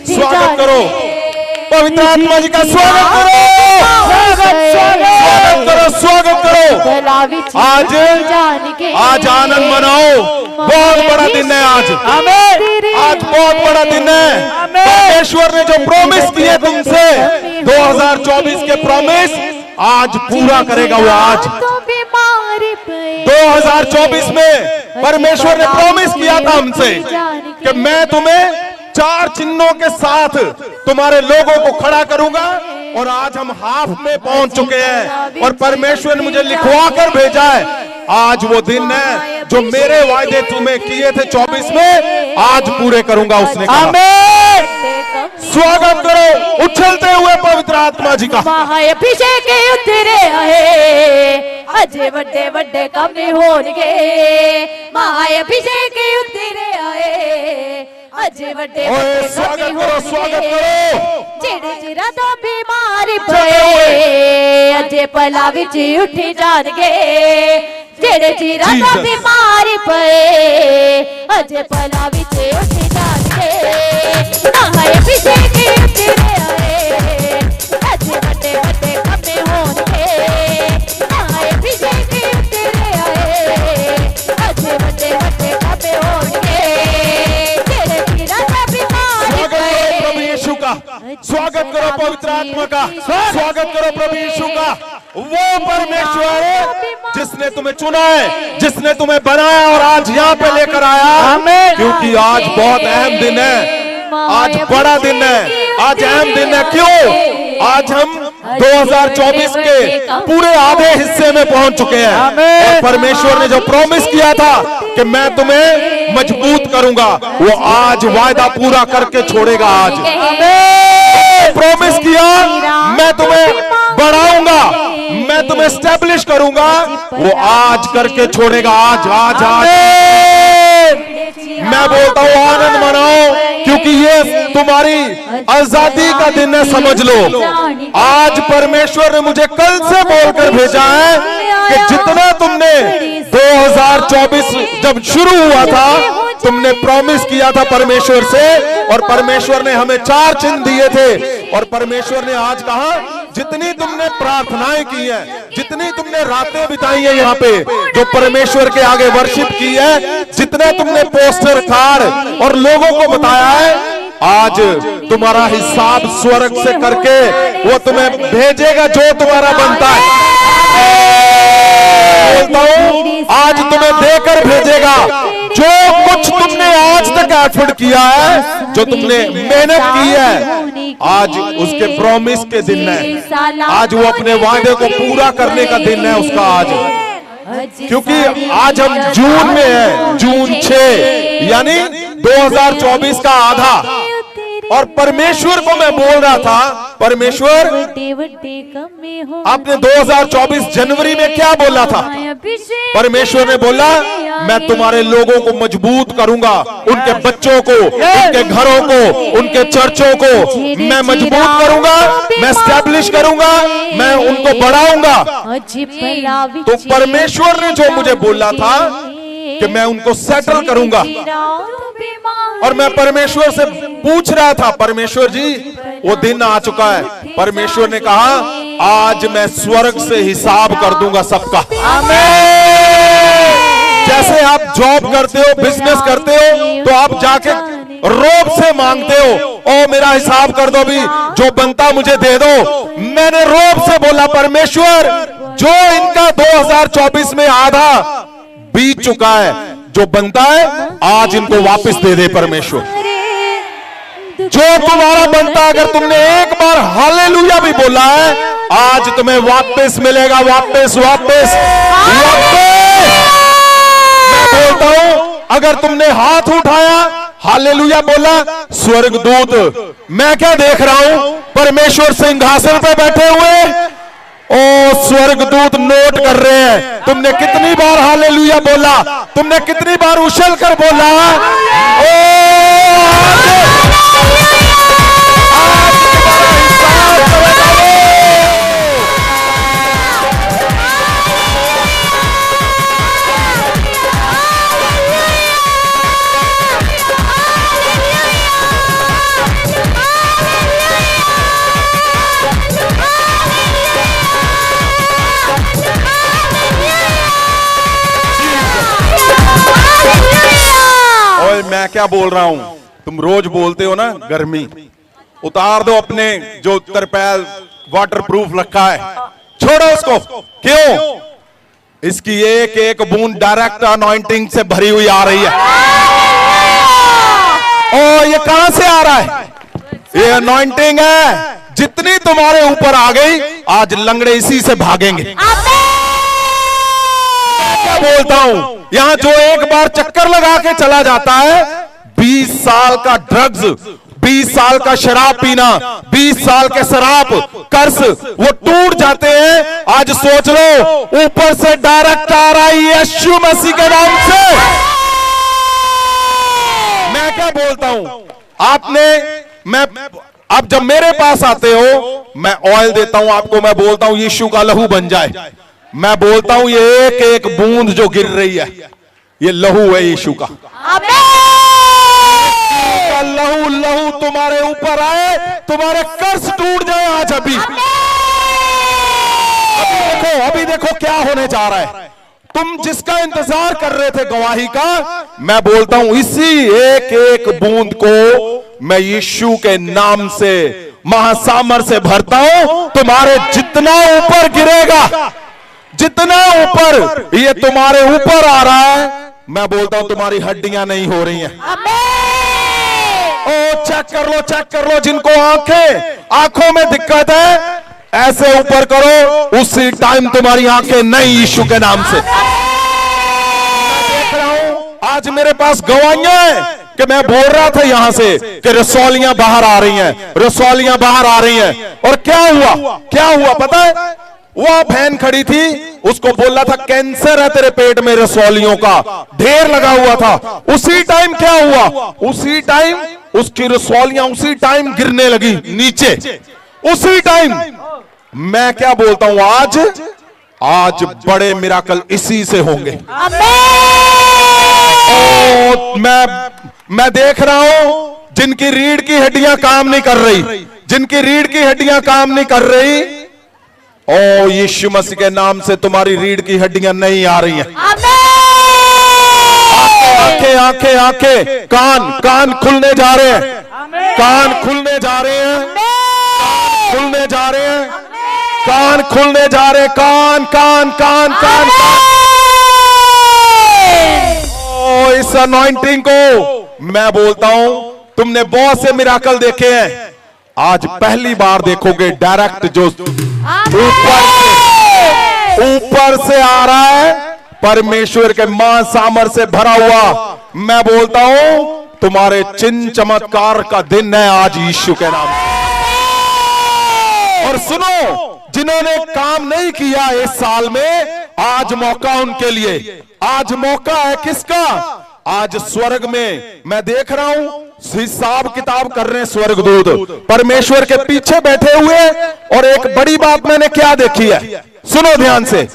स्वागत करो पवित्र आत्मा जी का, स्वागत करो, स्वागत करो। आज आनंद मनाओ, बहुत बड़ा दिन है आज। आज बहुत बड़ा दिन है। परमेश्वर ने जो प्रॉमिस किए तुमसे 2024 के प्रॉमिस आज पूरा करेगा वो। आज 2024 में परमेश्वर ने प्रॉमिस किया था हमसे कि मैं तुम्हें 4 चिन्हों के साथ तुम्हारे लोगों को खड़ा करूंगा, और आज हम हाफ में पहुंच चुके हैं और परमेश्वर ने मुझे लिखवा कर भेजा है। आज वो दिन है जो मेरे वायदे तुम्हें किए थे 24 में, आज पूरे करूंगा उसने कहा। स्वागत करो उछलते हुए पवित्र आत्मा जी का। महाअभिषेक उतरे आए, अजे बड़े बड़े काम होंगे। महाअभिषेक उतरे आए, अजे बड़े स्वागत करो, स्वागत करो। चिड़ चिड़ा तो बीमारी पे अजे पला विच उठी जाणगे। चिड़ चिड़ा तो बीमारी पे अजे पला विच उठी जाणगे। महाअभिषेक उतरे आए, अजे बड़े बड़े काम होंगे। महाअभिषेक उतरे आए, अजे बड़े बड़े काम होंगे। स्वागत करो पवित्र आत्मा का, स्वागत करो प्रभु यीशु का। वो परमेश्वर जिसने तुम्हें चुना है, जिसने तुम्हें बनाया और आज यहाँ पे लेकर आया, क्योंकि आज बहुत अहम दिन है, आज बड़ा दिन है, आज अहम दिन है। क्यों? आज हम 2024 के पूरे आधे हिस्से में पहुंच चुके हैं और परमेश्वर ने जो प्रॉमिस किया था कि मैं तुम्हें मजबूत करूंगा, वो आज वायदा पूरा करके छोड़ेगा। आज प्रॉमिस किया मैं तुम्हें बढ़ाऊंगा, मैं तुम्हें स्टैब्लिश करूंगा, वो आज करके छोड़ेगा। आज आज आज मैं बोलता हूँ आनंद मनाओ, क्योंकि ये तुम्हारी आजादी का दिन है। समझ लो, आज परमेश्वर ने मुझे कल से बोलकर भेजा है कि जितना तुमने 2024 जब शुरू हुआ था, तुमने प्रॉमिस किया था परमेश्वर से, और परमेश्वर ने हमें 4 चिन्ह दिए थे, और परमेश्वर ने आज कहा जितनी तुमने प्रार्थनाएं की है, जितनी तुमने रातें बिताई है यहाँ पे, जो परमेश्वर के आगे वर्शिप की है, जितना तुमने पोस्टर कार्ड और लोगों को बताया है, आज तुम्हारा हिसाब स्वर्ग से करके वो तुम्हें भेजेगा जो तुम्हारा बनता है। बोलता हूँ आज तुम्हें देकर भेजेगा जो कुछ तुमने आज तक एफर्ट किया है, जो तुमने मेहनत की है। आज उसके प्रॉमिस के दिन है, आज वो अपने वादे को पूरा करने का दिन है उसका आज। क्योंकि आज हम जून में है, जून 6 यानी 2024 का आधा, और परमेश्वर को मैं बोल रहा था, परमेश्वर आपने 2024 जनवरी में क्या बोला था? परमेश्वर ने बोला मैं तुम्हारे लोगों को मजबूत करूंगा, उनके बच्चों को, उनके घरों को, उनके चर्चों को मैं मजबूत करूंगा, मैं स्टैब्लिश करूंगा, मैं उनको बढ़ाऊंगा। तो परमेश्वर ने जो मुझे बोला था कि मैं उनको सेटल करूंगा, और मैं परमेश्वर से पूछ रहा था, परमेश्वर जी वो दिन आ चुका है। परमेश्वर ने कहा आज मैं स्वर्ग से हिसाब कर दूंगा सबका। जैसे आप जॉब करते हो, बिजनेस करते हो, तो आप जाके रोब से मांगते हो, ओ मेरा हिसाब कर दो भी, जो बनता मुझे दे दो। मैंने रोब से बोला परमेश्वर, जो इनका 2024 में आधा बीत चुका है, जो बनता है आज इनको वापस दे दे परमेश्वर। जो तुम्हारा बनता, अगर तुमने एक बार हालेलुया भी बोला है, आज तुम्हें वापस मिलेगा, वापस वापस वापस। मैं बोलता हूं, अगर तुमने हाथ उठाया, हालेलुया बोला, स्वर्गदूत, मैं क्या देख रहा हूं, परमेश्वर सिंहासन पे बैठे हुए, ओ स्वर्गदूत नोट कर रहे हैं तुमने कितनी बार हालेलुया बोला, तुमने कितनी बार उछल कर बोला। मैं क्या बोल रहा हूं, तुम रोज बोलते हो ना गर्मी, उतार दो अपने जो तरपैल वाटरप्रूफ रखा है, छोड़ो उसको। क्यों? इसकी एक एक बूंद डायरेक्ट अनॉइंटिंग से भरी हुई आ रही है। और ये कहां से आ रहा है? ये अनॉइंटिंग है, जितनी तुम्हारे ऊपर आ गई, आज लंगड़े इसी से भागेंगे। क्या बोलता हूं, यहां जो एक बार चक्कर लगा के चला जाता है, 20 साल का ड्रग्स, 20 साल का शराब पीना, 20 साल के शराब कर्ज, वो टूट जाते हैं। आज सोच लो, ऊपर से डायरेक्ट आ रहा है यीशु मसीह के नाम से। मैं क्या बोलता हूं, मैं अब जब मेरे पास आते हो, मैं ऑयल देता हूं आपको, मैं बोलता हूं यीशु का लहू बन जाए। मैं बोलता हूं ये एक एक बूंद जो गिर रही है, ये लहू है यीशु का। लहू लहू तुम्हारे ऊपर आए, तुम्हारे कर्ज टूट जाए आज। अभी देखो क्या होने जा रहा है। तुम जिसका इंतजार कर रहे थे गवाही का, मैं बोलता हूं इसी एक एक बूंद को मैं यीशु के नाम से महासामर से भरता हूं। तुम्हारे जितना ऊपर गिरेगा, जितना ऊपर ये तुम्हारे ऊपर आ रहा है, मैं बोलता हूं तुम्हारी हड्डियां नहीं हो रही हैं। ओ चेक कर लो जिनको आंखों में दिक्कत है, ऐसे ऊपर करो, उसी टाइम तुम्हारी आंखें नहीं यीशु के नाम से। देख रहा हूं आज मेरे पास गवाहियां हैं कि मैं बोल रहा था यहां से कि रसौलियां बाहर आ रही हैं, रसौलियां बाहर आ रही हैं। और क्या हुआ पता है? वह बहन खड़ी थी, उसको बोला था कैंसर है तेरे पेट में, रसौलियों का ढेर लगा हुआ था। उसी टाइम क्या हुआ? उसी टाइम उसकी रसौलियां उसी टाइम गिरने लगी नीचे, उसी टाइम। मैं क्या बोलता हूं, आज बड़े मिराकल इसी से होंगे। मैं देख रहा हूं जिनकी रीढ़ की हड्डियां काम नहीं कर रही, जिनकी रीढ़ की हड्डियां काम नहीं कर रही, ओ यीशु मसीह के नाम से तुम्हारी रीढ़ की हड्डियां नहीं आ रही हैं। आंखें कान खुलने जा रहे हैं, कान खुलने जा रहे हैं, खुलने जा रहे हैं, कान खुलने जा रहे हैं, कान। ओ इस अनॉइंटिंग को मैं बोलता हूं, तुमने बहुत से मिराकल देखे हैं, आज पहली बार देखोगे डायरेक्ट जो ऊपर से आ रहा है, परमेश्वर के महासामर से भरा हुआ। मैं बोलता हूं तुम्हारे चिन्ह चमत्कार का दिन है आज यीशु के नाम से। और सुनो, जिन्होंने काम नहीं किया इस साल में, आज मौका उनके लिए। आज मौका है किसका? आज स्वर्ग में मैं देख रहा हूं हिसाब किताब कर रहे हैं स्वर्गदूत, परमेश्वर के पीछे बैठे हुए। और एक बड़ी बात मैंने क्या देखी है, सुनो ध्यान से।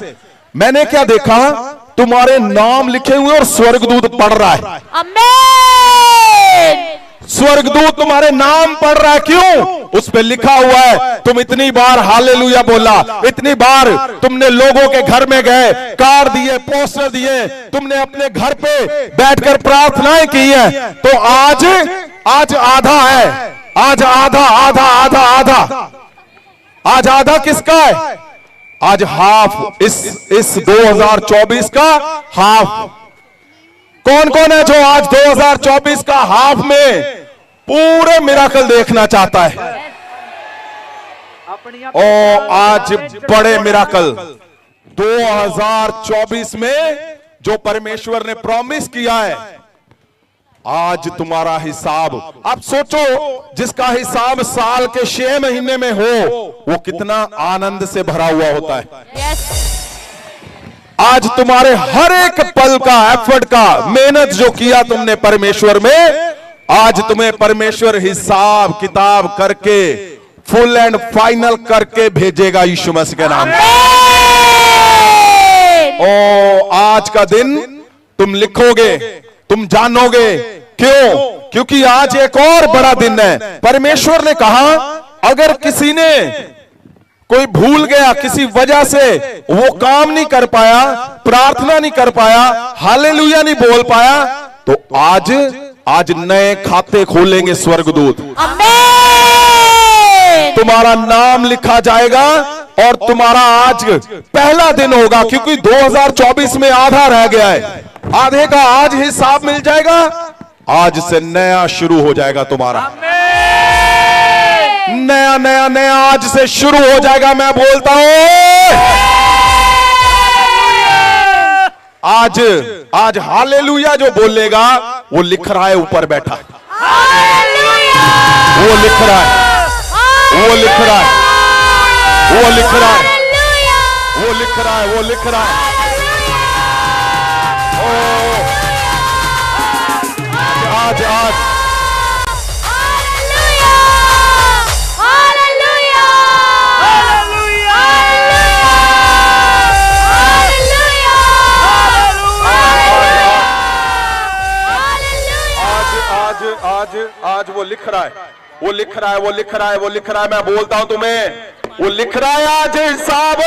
मैंने क्या देखा, तुम्हारे नाम लिखे हुए और स्वर्गदूत पढ़ रहा है। आमीन। स्वर्गदूत तुम्हारे नाम पढ़ रहा है। क्यों? उस पे लिखा हुआ है, तुम इतनी बार हालेलुया बोला, इतनी बार तुमने लोगों के घर में गए, कार्ड दिए, पोस्टर दिए, तुमने अपने घर पे बैठकर प्रार्थनाएं की है, तो आज आज आधा है, आज आधा आधा आधा आधा, आज आधा किसका है? आज हाफ, इस 2024 का हाफ। कौन कौन है जो आज 2024 का हाफ में पूरे मिराकल देखना चाहता है? और आज बड़े मिराकल 2024 में जो परमेश्वर ने प्रॉमिस किया है, आज तुम्हारा हिसाब, अब सोचो जिसका हिसाब साल के 6 महीने में हो वो कितना आनंद से भरा हुआ होता है। आज तुम्हारे हर एक पल का, एफर्ट का, मेहनत जो किया तुमने परमेश्वर में, आज तुम्हें परमेश्वर हिसाब किताब करके फुल एंड फाइनल करके भेजेगा यीशु मसीह के नाम में। ओ आज का दिन तुम लिखोगे, तुम जानोगे। क्यों? क्योंकि आज एक और बड़ा दिन है। परमेश्वर ने कहा अगर किसी ने, कोई भूल गया, किसी वजह से वो काम नहीं कर पाया, प्रार्थना नहीं कर पाया, हालेलुया नहीं बोल पाया, तो आज नए खाते खोलेंगे स्वर्गदूत। तुम्हारा नाम लिखा जाएगा और तुम्हारा आज पहला दिन होगा, क्योंकि 2024 में आधा रह गया है, आधे का आज हिसाब मिल जाएगा। आज से नया शुरू हो जाएगा तुम्हारा, नया नया नया आज से शुरू हो जाएगा। मैं बोलता हूं आज हालेलुया जो बोलेगा वो लिख रहा है, ऊपर बैठा वो लिख रहा है, वो लिख रहा है, वो लिख रहा है, वो लिख रहा है, वो लिख रहा है। आज आज आज वो लिख रहा है, वो लिख रहा है, वो लिख रहा है, वो लिख रहा है। मैं बोलता हूं तुम्हें, वो लिख रहा है आज हिसाब।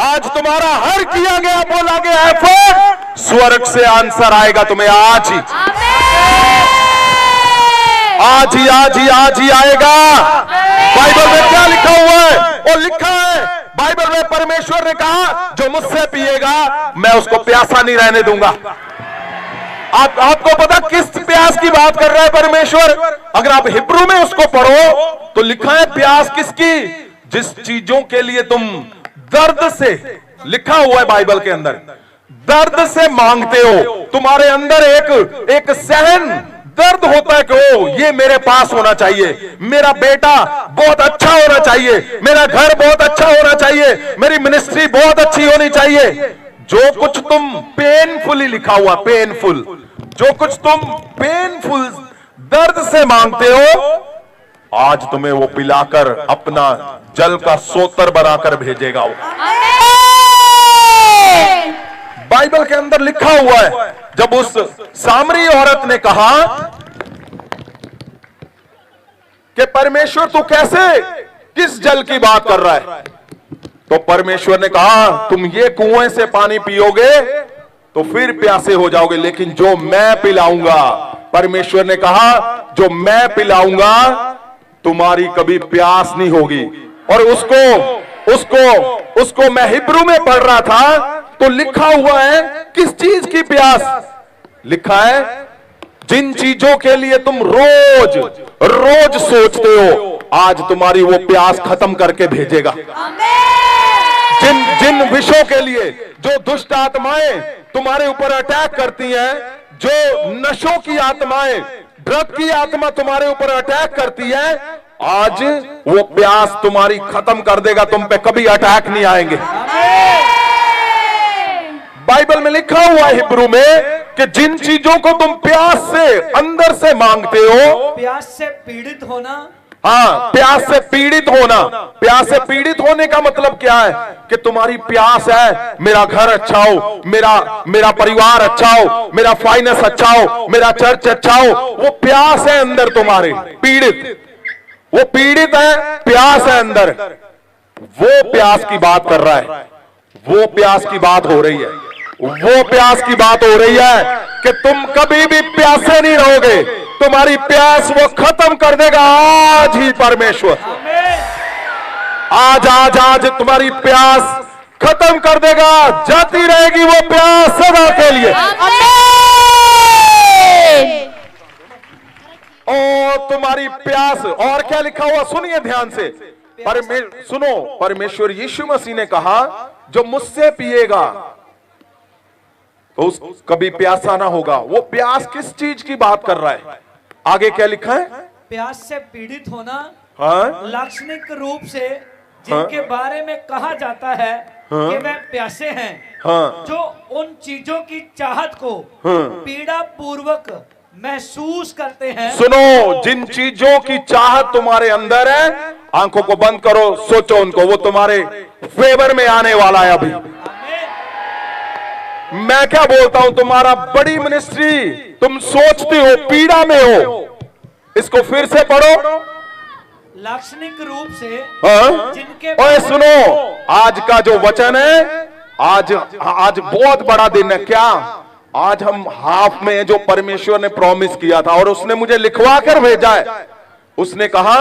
आज तुम्हारा हर किया गया, बोला गया एफर्ट, स्वर्ग से आंसर आएगा तुम्हें आज ही, आज ही, आज ही, आज ही आएगा। बाइबल में क्या लिखा हुआ है? वो लिखा है बाइबल में, परमेश्वर ने कहा जो मुझसे पिएगा मैं उसको प्यासा नहीं रहने दूंगा। आपको पता किस प्यास की बात कर रहा है परमेश्वर? अगर आप हिब्रू में उसको पढ़ो तो लिखा है प्यास किसकी? जिस चीजों के लिए तुम दर्द से, लिखा हुआ है बाइबल के अंदर, दर्द से मांगते हो। तुम्हारे अंदर एक सहन दर्द होता है कि ओ ये मेरे पास होना चाहिए, मेरा बेटा बहुत अच्छा होना चाहिए, मेरा घर बहुत अच्छा होना चाहिए, मेरी मिनिस्ट्री बहुत अच्छी होनी चाहिए। जो कुछ तुम पेनफुली, लिखा हुआ पेनफुल, जो कुछ तुम पेनफुल दर्द से मांगते हो, आज तुम्हें वो पिलाकर अपना जल का सोतर बनाकर भेजेगा वो। बाइबल के अंदर लिखा हुआ है, जब उस सामरी औरत ने कहा कि परमेश्वर तू कैसे, किस जल की बात कर रहा है, तो परमेश्वर ने कहा तुम ये कुएं से पानी पियोगे तो फिर प्यासे हो जाओगे, लेकिन जो मैं पिलाऊंगा, परमेश्वर ने कहा जो मैं पिलाऊंगा तुम्हारी कभी प्यास नहीं होगी। और उसको मैं हिब्रू में पढ़ रहा था तो लिखा हुआ है किस चीज की प्यास? लिखा है जिन चीजों के लिए तुम रोज सोचते हो, आज तुम्हारी वो प्यास खत्म करके भेजेगा। जिन विषयों के लिए, जो दुष्ट आत्माएं तुम्हारे ऊपर अटैक करती हैं, जो नशों की आत्माएं, ड्रग की आत्मा तुम्हारे ऊपर अटैक करती है, आज वो प्यास तुम्हारी खत्म कर देगा, तुम पे कभी अटैक नहीं आएंगे। बाइबल में लिखा हुआ है हिब्रू में कि जिन चीजों को तुम प्यास से, अंदर से मांगते हो, प्यास से पीड़ित होना, हाँ, प्यास से पीड़ित होना। प्यास से पीड़ित होने का मतलब क्या है? कि तुम्हारी प्यास है मेरा घर अच्छा हो, मेरा परिवार अच्छा हो, मेरा फाइनेंस अच्छा हो, मेरा चर्च अच्छा हो। वो प्यास है अंदर तुम्हारे, पीड़ित, वो पीड़ित है, प्यास है अंदर। वो प्यास की बात कर रहा है, वो प्यास की बात हो रही है। वो प्यास की बात हो रही है कि तुम कभी भी प्यासे नहीं रहोगे। तुम्हारी प्यास वो खत्म कर देगा आज ही परमेश्वर। आज आज आज तुम्हारी प्यास खत्म कर देगा। जाती रहेगी वो प्यास सदा के लिए। और तुम्हारी प्यास, और क्या लिखा हुआ सुनिए ध्यान से। सुनो, परमेश्वर यीशु मसीह ने कहा जो मुझसे पिएगा तो उस कभी प्यासा ना होगा। वो प्यास किस चीज की बात कर रहा है? आगे क्या लिखा है? प्यास से पीड़ित होना। हाँ? लाक्षणिक रूप से जिनके बारे में कहा जाता है कि वे प्यासे हैं, जो उन चीजों की चाहत को पीड़ा पूर्वक महसूस करते हैं। सुनो, जिन चीजों की चाहत तुम्हारे अंदर है, आंखों को बंद करो, सोचो उनको, वो तुम्हारे फेवर में आने वाला है। अभी मैं क्या बोलता हूं, तुम्हारा बड़ी मिनिस्ट्री तुम सोचते हो पीड़ा में हो। इसको फिर से पढ़ो। लाक्षणिक रूप से जिनके, ओए सुनो, आज का जो वचन है, आज बहुत बड़ा दिन है। क्या आज हम हाफ में जो परमेश्वर ने प्रॉमिस किया था और उसने मुझे लिखवा कर भेजा है। उसने कहा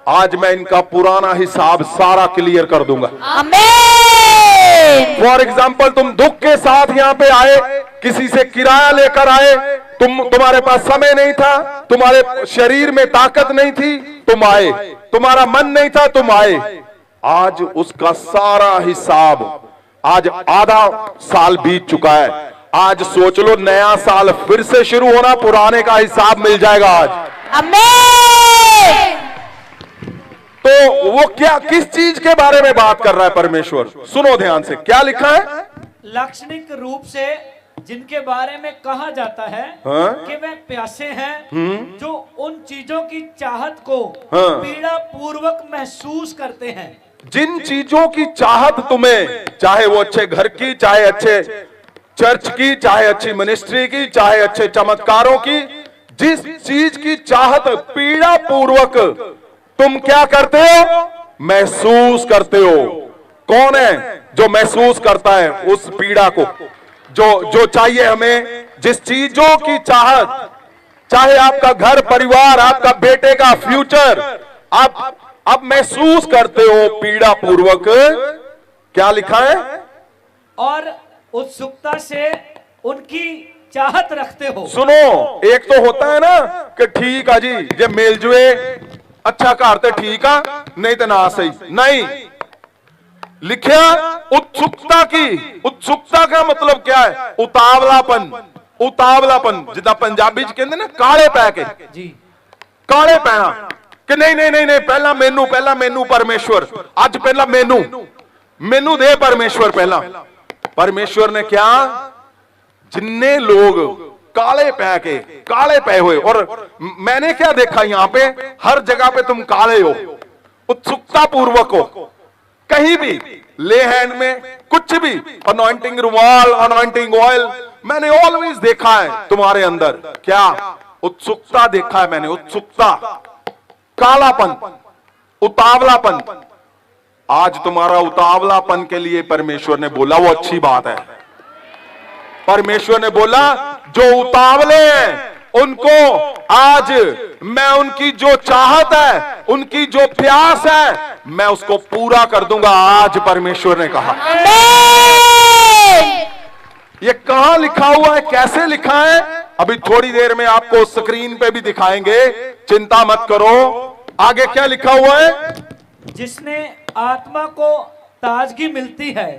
आज मैं इनका पुराना हिसाब सारा क्लियर कर दूंगा। फॉर एग्जाम्पल, तुम दुख के साथ यहां पे आए, किसी से किराया लेकर आए, तुम्हारे पास समय नहीं था, तुम्हारे शरीर में ताकत नहीं थी, तुम आए, तुम्हारा मन नहीं था, तुम आए। आज उसका सारा हिसाब, आज आधा साल बीत चुका है। आज सोच लो नया साल फिर से शुरू होना, पुराने का हिसाब मिल जाएगा आज। आमीन। तो वो क्या, किस चीज के बारे में बात कर रहा है परमेश्वर? सुनो ध्यान से, क्या लिखा है? लाक्षणिक रूप से जिनके बारे में कहा जाता है कि वे प्यासे हैं, जो उन चीजों की चाहत को पीड़ा पूर्वक महसूस करते हैं। जिन चीजों की चाहत तुम्हें, चाहे वो अच्छे घर की, चाहे अच्छे चर्च की, चाहे अच्छी मिनिस्ट्री की, चाहे अच्छे चमत्कारों की, जिस चीज की चाहत पीड़ा पूर्वक तुम क्या करते हो? महसूस करते हो। कौन है जो महसूस करता है उस पीड़ा को? जो चाहिए हमें, जिस चीजों की चाहत, चाहे आपका घर परिवार, आपका बेटे का फ्यूचर, आप महसूस करते हो पीड़ा पूर्वक। क्या लिखा है? और उत्सुकता से उनकी चाहत रखते हो। सुनो, एक तो होता है ना कि ठीक है जी, जे मेल जुए अच्छा घर तो ठीक है, नहीं तो ना सही नहीं। लिखा उत्सुकता की। उत्सुकता का मतलब क्या है? उतावलापन। उतावलापन जिदा पंजाबी च कहते ना काले पै के जी, काले पैना कि नहीं नहीं नहीं नहीं, पहला मेनू परमेश्वर, आज पहला मेनू दे परमेश्वर पहला। परमेश्वर ने क्या, जिन्ने लोग काले पै हुए, और मैंने क्या देखा यहां पे, हर जगह पे तुम काले हो, उत्सुकता पूर्वक हो, कहीं भी ले हैंड में कुछ भी, अनॉइंटिंग रुमाल, अनॉइंटिंग ऑयल, मैंने ऑलवेज देखा है तुम्हारे अंदर क्या, उत्सुकता देखा है मैंने। उत्सुकता, कालापन, उतावलापन। आज तुम्हारा उतावलापन के लिए परमेश्वर ने बोला वो अच्छी बात है। परमेश्वर ने बोला जो उतावले हैं उनको आज मैं उनकी जो चाहत है, उनकी जो प्यास है, मैं उसको पूरा कर दूंगा आज, परमेश्वर ने कहा। ये कहां लिखा हुआ है, कैसे लिखा है, अभी थोड़ी देर में आपको स्क्रीन पे भी दिखाएंगे, चिंता मत करो। आगे क्या लिखा हुआ है? जिसने आत्मा को ताजगी मिलती है,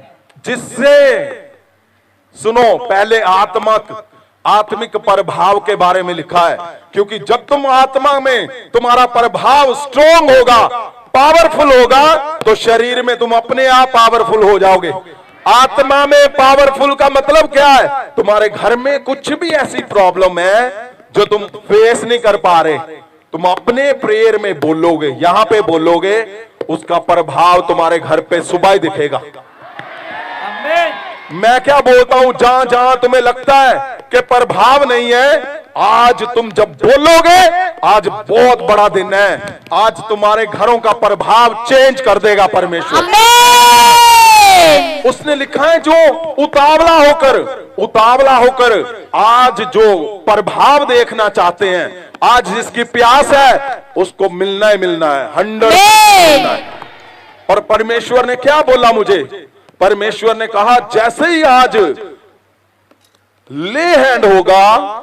जिससे, सुनो, पहले आत्मिक प्रभाव के बारे में लिखा है, क्योंकि जब तुम आत्मा में तुम्हारा प्रभाव स्ट्रॉन्ग होगा, पावरफुल होगा, तो शरीर में तुम अपने आप पावरफुल हो जाओगे। आत्मा में पावरफुल का मतलब क्या है? तुम्हारे घर में कुछ भी ऐसी प्रॉब्लम है जो तुम फेस नहीं कर पा रहे, तुम अपने प्रेयर में बोलोगे, यहां पे बोलोगे, उसका प्रभाव तुम्हारे घर पे सुबह ही दिखेगा। मैं क्या बोलता हूं, जहां जहां तुम्हें लगता है कि प्रभाव नहीं है, आज तुम जब बोलोगे, आज बहुत बड़ा दिन है, आज तुम्हारे घरों का प्रभाव चेंज कर देगा परमेश्वर। उसने लिखा है जो उतावला होकर आज जो प्रभाव देखना चाहते हैं, आज जिसकी प्यास है उसको मिलना ही मिलना है, 100%। और परमेश्वर ने क्या बोला मुझे? परमेश्वर ने कहा जैसे ही आज ले हैंड होगा,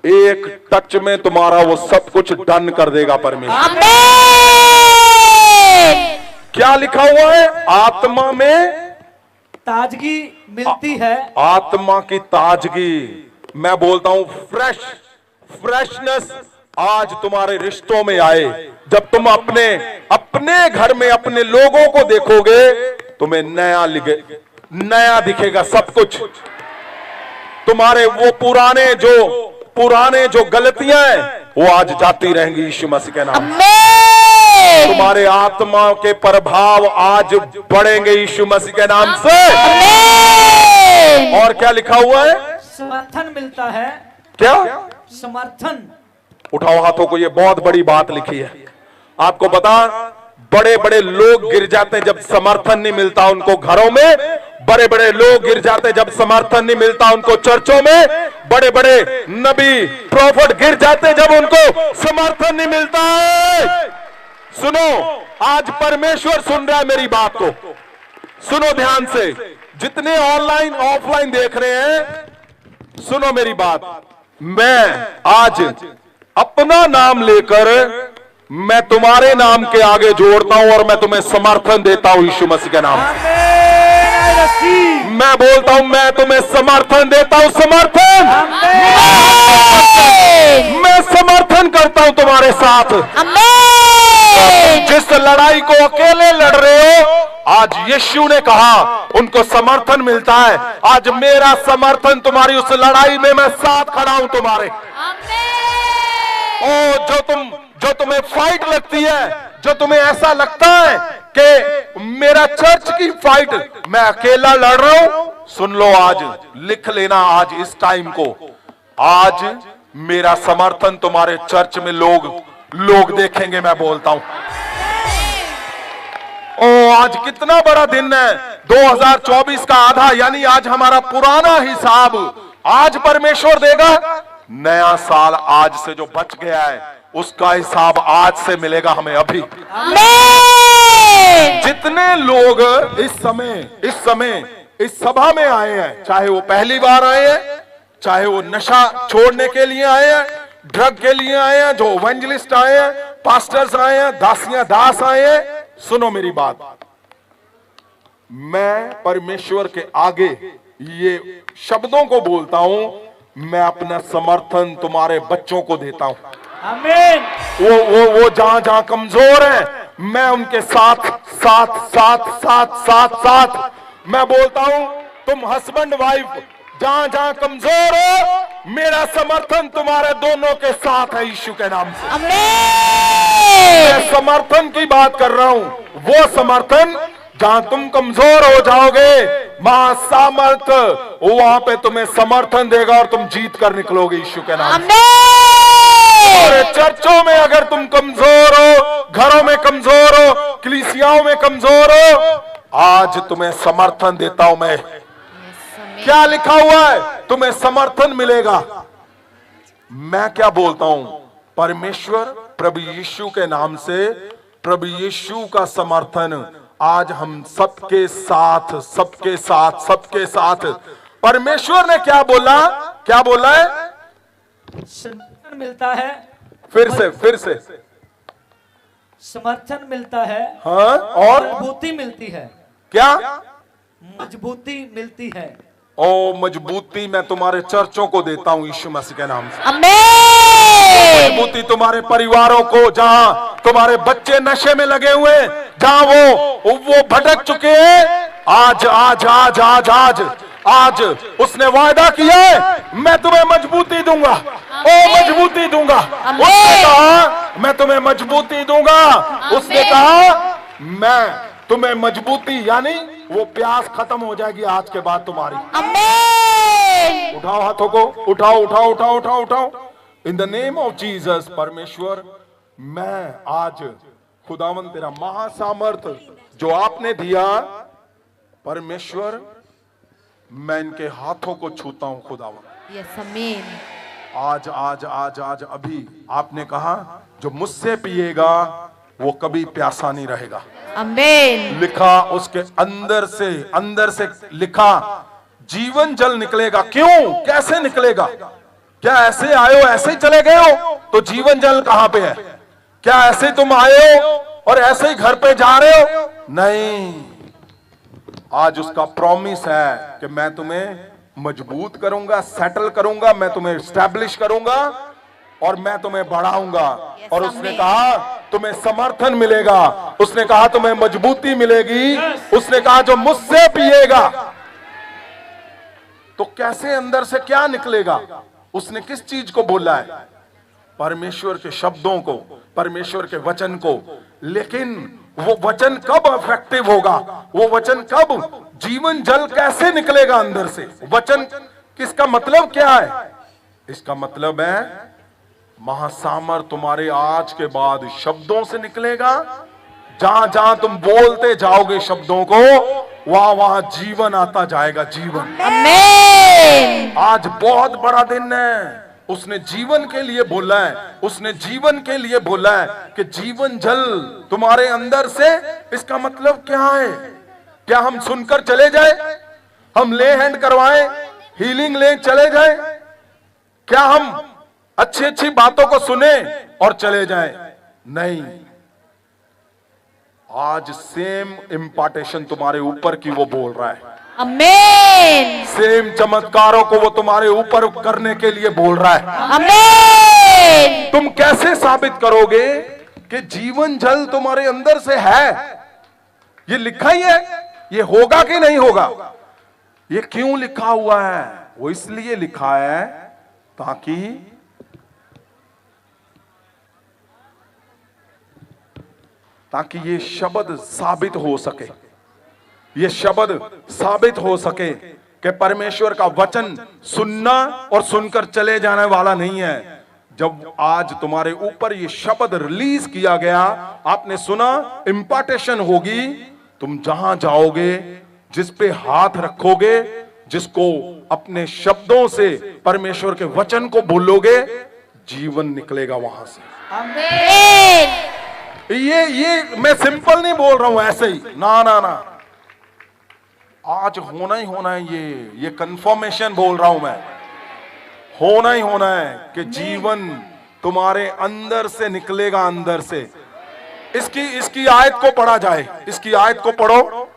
एक टच में तुम्हारा वो सब कुछ डन कर देगा परमेश्वर। क्या लिखा हुआ है? आत्मा में ताजगी मिलती है, आत्मा की ताजगी। मैं बोलता हूं फ्रेशनेस आज तुम्हारे रिश्तों में आए। जब तुम अपने घर में अपने लोगों को देखोगे, तुम्हें नया दिखेगा सब कुछ। तुम्हारे वो पुराने जो गलतियां हैं वो आज जाती रहेंगी यीशु मसीह के नाम। तुम्हारे आत्मा के प्रभाव आज बढ़ेंगे यीशु मसीह के नाम से। और क्या लिखा हुआ है? समर्थन मिलता है। क्या समर्थन? उठाओ हाथों को, ये बहुत बड़ी बात लिखी है। आपको पता, बड़े बड़े लोग गिर जाते हैं जब समर्थन नहीं मिलता उनको घरों में। बड़े बड़े लोग गिर जाते हैं जब समर्थन नहीं मिलता उनको चर्चों में। बड़े बड़े नबी प्रॉफिट गिर जाते हैं जब उनको समर्थन नहीं मिलता है। सुनो, आज परमेश्वर सुन रहा है मेरी बात को, सुनो ध्यान से। जितने ऑनलाइन ऑफलाइन देख रहे हैं, सुनो मेरी बात। मैं आज अपना नाम लेकर मैं तुम्हारे नाम के आगे जोड़ता हूं और मैं तुम्हें समर्थन देता हूं यीशु मसीह के नाम। मैं बोलता हूं, मैं तुम्हें समर्थन देता हूं, समर्थन। मैं समर्थन करता हूं तुम्हारे साथ। जिस लड़ाई को अकेले लड़ रहे हो, आज यीशु ने कहा उनको समर्थन मिलता है। आज मेरा समर्थन तुम्हारी उस लड़ाई में, मैं साथ खड़ा हूं तुम्हारे। जो तुम्हें फाइट लगती है, जो तुम्हें ऐसा लगता है कि मेरा चर्च की फाइट मैं अकेला लड़ रहा हूं, सुन लो, आज लिख लेना आज इस टाइम को। आज मेरा समर्थन तुम्हारे चर्च में लोग देखेंगे। मैं बोलता हूं, आज कितना बड़ा दिन है। 2024 का आधा, यानी आज हमारा पुराना हिसाब आज परमेश्वर देगा। नया साल आज से जो बच गया है उसका हिसाब आज से मिलेगा हमें अभी। जितने लोग इस समय इस सभा में आए हैं, चाहे वो पहली बार आए हैं, चाहे वो नशा छोड़ने के लिए आए हैं, ड्रग के लिए आए हैं, जो इवेंजलिस्ट आए हैं, पास्टर्स आए हैं, दास आए हैं, सुनो मेरी बात। मैं परमेश्वर के आगे ये शब्दों को बोलता हूं, मैं अपना समर्थन तुम्हारे बच्चों को देता हूं। आमीन। वो जहां कमजोर हैं, मैं उनके साथ मैं बोलता हूं, तुम हस्बैंड वाइफ जहां कमजोर हो, मेरा समर्थन तुम्हारे दोनों के साथ है यीशु के नाम से। मैं समर्थन की बात कर रहा हूं, वो समर्थन जहां तुम कमजोर हो जाओगे, महासामर्थ वहां पे तुम्हें समर्थन देगा और तुम जीत कर निकलोगे यीशु के नाम से। और चर्चों में अगर तुम कमजोर हो, घरों में कमजोर हो, कलीसियाओं में कमजोर हो, आज तुम्हें समर्थन देता हूं मैं। क्या लिखा हुआ है? तुम्हें समर्थन मिलेगा। मैं क्या बोलता हूं? परमेश्वर प्रभु यीशु के नाम से, प्रभु यीशु का समर्थन आज हम सबके साथ। परमेश्वर ने क्या बोला है? समर्थन मिलता है। फिर से समर्थन मिलता है। हाँ, और मजबूती मिलती है। क्या? मजबूती मिलती है। मजबूती मैं तुम्हारे चर्चों को देता हूं यीशु मसीह के नाम से। आमीन। मजबूती तुम्हारे परिवारों को, जहां तुम्हारे बच्चे नशे में लगे हुए, जहां वो भटक चुके हैं, आज उसने वायदा किया है, मैं तुम्हें मजबूती दूंगा। मजबूती दूंगा। उसने कहा मैं तुम्हें मजबूती दूंगा। उसने कहा मैं तुम्हें मजबूती, यानी वो प्यास खत्म हो जाएगी आज के बाद तुम्हारी। आमीन। उठाओ हाथों को, उठाओ इन द नेम ऑफ जीसस। परमेश्वर, मैं आज खुदावन तेरा महासामर्थ जो आपने दिया, परमेश्वर, मैं इनके हाथों को छूता हूं खुदावन। यस आमीन। आज आज आज आज अभी आपने कहा जो मुझसे पिएगा वो कभी प्यासा नहीं रहेगा। आमीन। लिखा उसके अंदर से लिखा जीवन जल निकलेगा। क्यों, कैसे निकलेगा? क्या ऐसे आए हो ऐसे ही चले गए हो? तो जीवन जल कहां पे है? क्या ऐसे तुम आए हो और ऐसे ही घर पे जा रहे हो? नहीं, आज उसका प्रॉमिस है कि मैं तुम्हें मजबूत करूंगा, सेटल करूंगा, मैं तुम्हें एस्टैब्लिश करूंगा और मैं तुम्हें बढ़ाऊंगा। और उसने कहा तुम्हें समर्थन मिलेगा, उसने कहा तुम्हें मजबूती मिलेगी, उसने कहा जो मुझसे पिएगा। तो कैसे अंदर से क्या निकलेगा? उसने किस चीज को बोला है? परमेश्वर के शब्दों को, परमेश्वर के वचन को। लेकिन वो वचन कब इफेक्टिव होगा? वो वचन कब, जीवन जल कैसे निकलेगा अंदर से? वचन किसका मतलब क्या है? इसका मतलब है महासामर्थ तुम्हारे आज के बाद शब्दों से निकलेगा। जहां जहां तुम बोलते जाओगे शब्दों को, वहां वहां जीवन आता जाएगा। जीवन। आमीन। आज बहुत बड़ा दिन है। उसने जीवन के लिए बोला है, उसने जीवन के लिए बोला है कि जीवन जल तुम्हारे अंदर से। इसका मतलब क्या है? क्या हम सुनकर चले जाए? हम ले हैंड करवाएं, हीलिंग ले चले जाए? क्या हम अच्छी अच्छी बातों को सुने और चले जाएं? नहीं, आज सेम इम्पार्टेशन तुम्हारे ऊपर की वो बोल रहा है। आमीन। सेम चमत्कारों को वो तुम्हारे ऊपर करने के लिए बोल रहा है। आमीन। तुम कैसे साबित करोगे कि जीवन जल तुम्हारे अंदर से है? ये लिखा ही है, ये होगा कि नहीं होगा? ये क्यों लिखा हुआ है? वो इसलिए लिखा है ताकि ये शब्द साबित हो सके, ये शब्द साबित हो सके कि परमेश्वर का वचन सुनना और सुनकर चले जाने वाला नहीं है। जब आज तुम्हारे ऊपर ये शब्द रिलीज किया गया, आपने सुना, इम्पार्टेशन होगी। तुम जहां जाओगे, जिस पे हाथ रखोगे, जिसको अपने शब्दों से परमेश्वर के वचन को बोलोगे, जीवन निकलेगा वहां से। आमीन। ये मैं सिंपल नहीं बोल रहा हूं ऐसे ही, ना ना ना, आज होना ही होना है। ये कंफर्मेशन बोल रहा हूं मैं, होना ही होना है कि जीवन तुम्हारे अंदर से निकलेगा, अंदर से। इसकी आयत को पढ़ा जाए, इसकी आयत को पढ़ो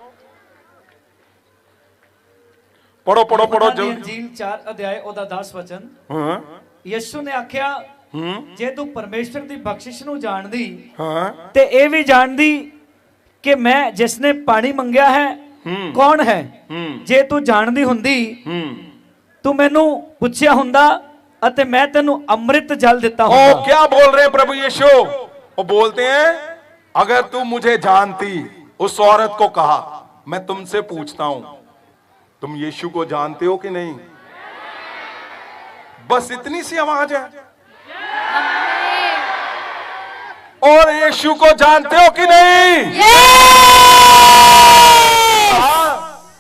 पढ़ो पढ़ो पढ़ो। अंजील 4 अध्याय ओदा 10 वचन। यीशु ने आख्या, जे तू परमेश्वर दी बख्शिश नू जानदी ते ए भी जानदी कि मैं जिसने पानी मंगया है कौन है। जे तू जानदी हुंदी तू मैनू पुछया हुंदा अते मैं तेनू अमृत जल देता हूं। ओ, क्या बोल रहे हैं प्रभु यीशु? वो बोलते हैं, अगर तू मुझे जानती, उस औरत को कहा, मैं तुमसे पूछता हूं, तुम यीशु को जानते हो कि नहीं? बस इतनी सी आवाज है। और यीशु को जानते हो कि नहीं?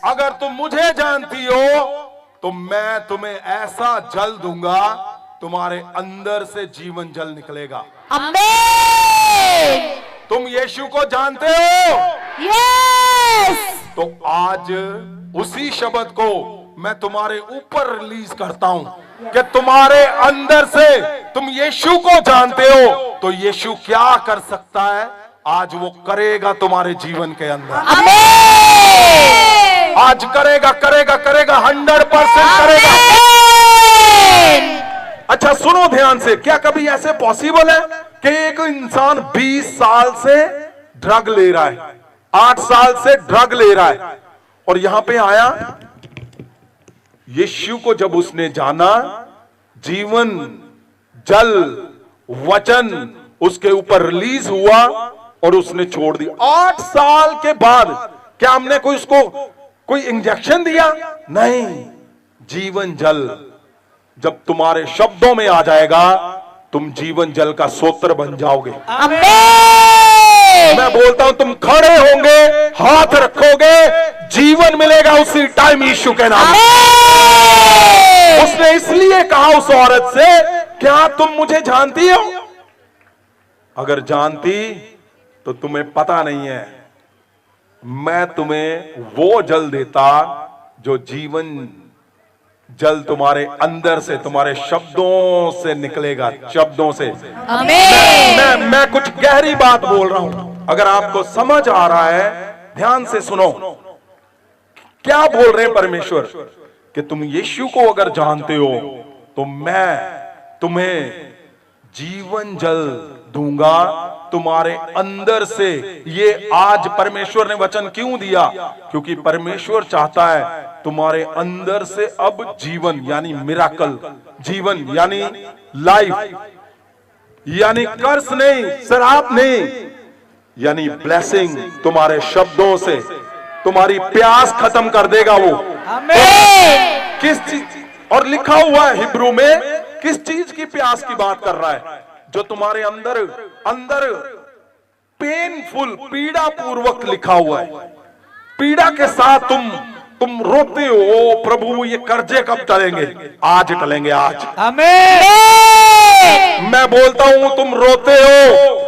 अगर तुम मुझे जानती हो तो मैं तुम्हें ऐसा जल दूंगा, तुम्हारे अंदर से जीवन जल निकलेगा। आमीन। तुम यीशु को जानते हो? यस। तो आज उसी शब्द को मैं तुम्हारे ऊपर रिलीज करता हूं कि तुम्हारे अंदर से, तुम यीशु को जानते हो तो यीशु क्या कर सकता है, आज वो करेगा तुम्हारे जीवन के अंदर। आमीन। आज करेगा करेगा करेगा, 100% करेगा। अच्छा सुनो ध्यान से, क्या कभी ऐसे पॉसिबल है कि एक इंसान 20 साल से ड्रग ले रहा है, 8 साल से ड्रग ले रहा है, और यहां पे आया, यीशु को जब उसने जाना, जीवन जल वचन उसके ऊपर रिलीज हुआ और उसने छोड़ दिया। 8 साल के बाद क्या हमने कोई इंजेक्शन दिया? नहीं, जीवन जल जब तुम्हारे शब्दों में आ जाएगा, तुम जीवन जल का सोत्र बन जाओगे। आमीन। मैं बोलता हूं, तुम खड़े होंगे, हाथ रखोगे, जीवन टाइम यीशु के नाम। उसने इसलिए कहा उस औरत से, क्या तुम मुझे जानती हो? अगर जानती तो तुम्हें पता नहीं है, मैं तुम्हें वो जल देता जो जीवन जल तुम्हारे अंदर से, तुम्हारे शब्दों से निकलेगा, शब्दों से। मैं कुछ गहरी बात बोल रहा हूं, अगर आपको समझ आ रहा है ध्यान से सुनो। क्या बोल रहे हैं परमेश्वर कि तुम यीशु को अगर जानते हो तो मैं तुम्हें जीवन जल दूंगा तुम्हारे अंदर से। ये आज परमेश्वर ने वचन क्यों दिया? क्योंकि परमेश्वर चाहता है तुम्हारे अंदर से अब जीवन यानी मिराकल, जीवन यानी लाइफ, यानी कर्ज नहीं, शराब नहीं, यानी ब्लेसिंग तुम्हारे शब्दों से तुम्हारी प्यास खत्म कर देगा वो। किस चीज? और लिखा हुआ है हिब्रू में, किस चीज की प्यास की बात कर रहा है? जो तुम्हारे अंदर अंदर पेनफुल, पीड़ा पूर्वक लिखा हुआ है। पीड़ा के साथ तुम रोते हो, प्रभु ये कर्जे कब टलेंगे? आज टलेंगे, आज। मैं बोलता हूं तुम रोते हो,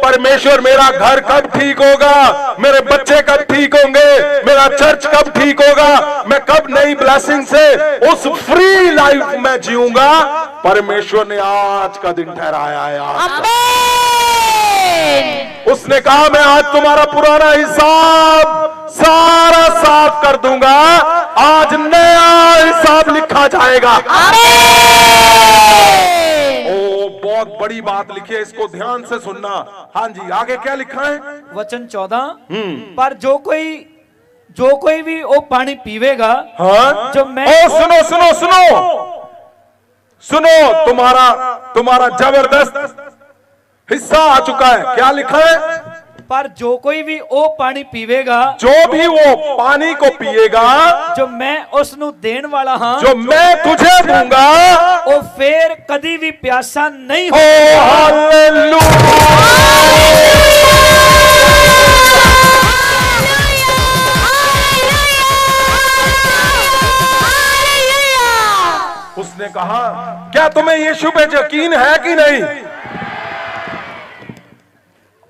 परमेश्वर मेरा घर कब ठीक होगा, मेरे बच्चे कब ठीक होंगे, मेरा चर्च कब ठीक होगा, मैं कब नई ब्लेसिंग से उस फ्री लाइफ में जीऊंगा। परमेश्वर ने आज का दिन ठहराया है। आज उसने कहा मैं आज तुम्हारा पुराना हिसाब सारा साफ कर दूंगा, आज नया हिसाब लिखा जाएगा। ओ बहुत बड़ी बात लिखी है, इसको ध्यान से सुनना। हाँ जी, आगे क्या लिखा है? वचन 14, पर जो कोई भी वो पानी पीवेगा, हाँ? जो मैं सुनो सुनो सुनो सुनो, तुम्हारा जबरदस्त हिस्सा आ चुका है। क्या लिखा है? पर जो कोई भी वो पानी पीवेगा, जो भी वो पानी को पिएगा, जो मैं उसनु देन वाला हाँ, जो मैं तुझे दूंगा, वो फिर कभी भी प्यासा नहीं हो। उसने कहा क्या तुम्हें यीशु पे यकीन है कि नहीं?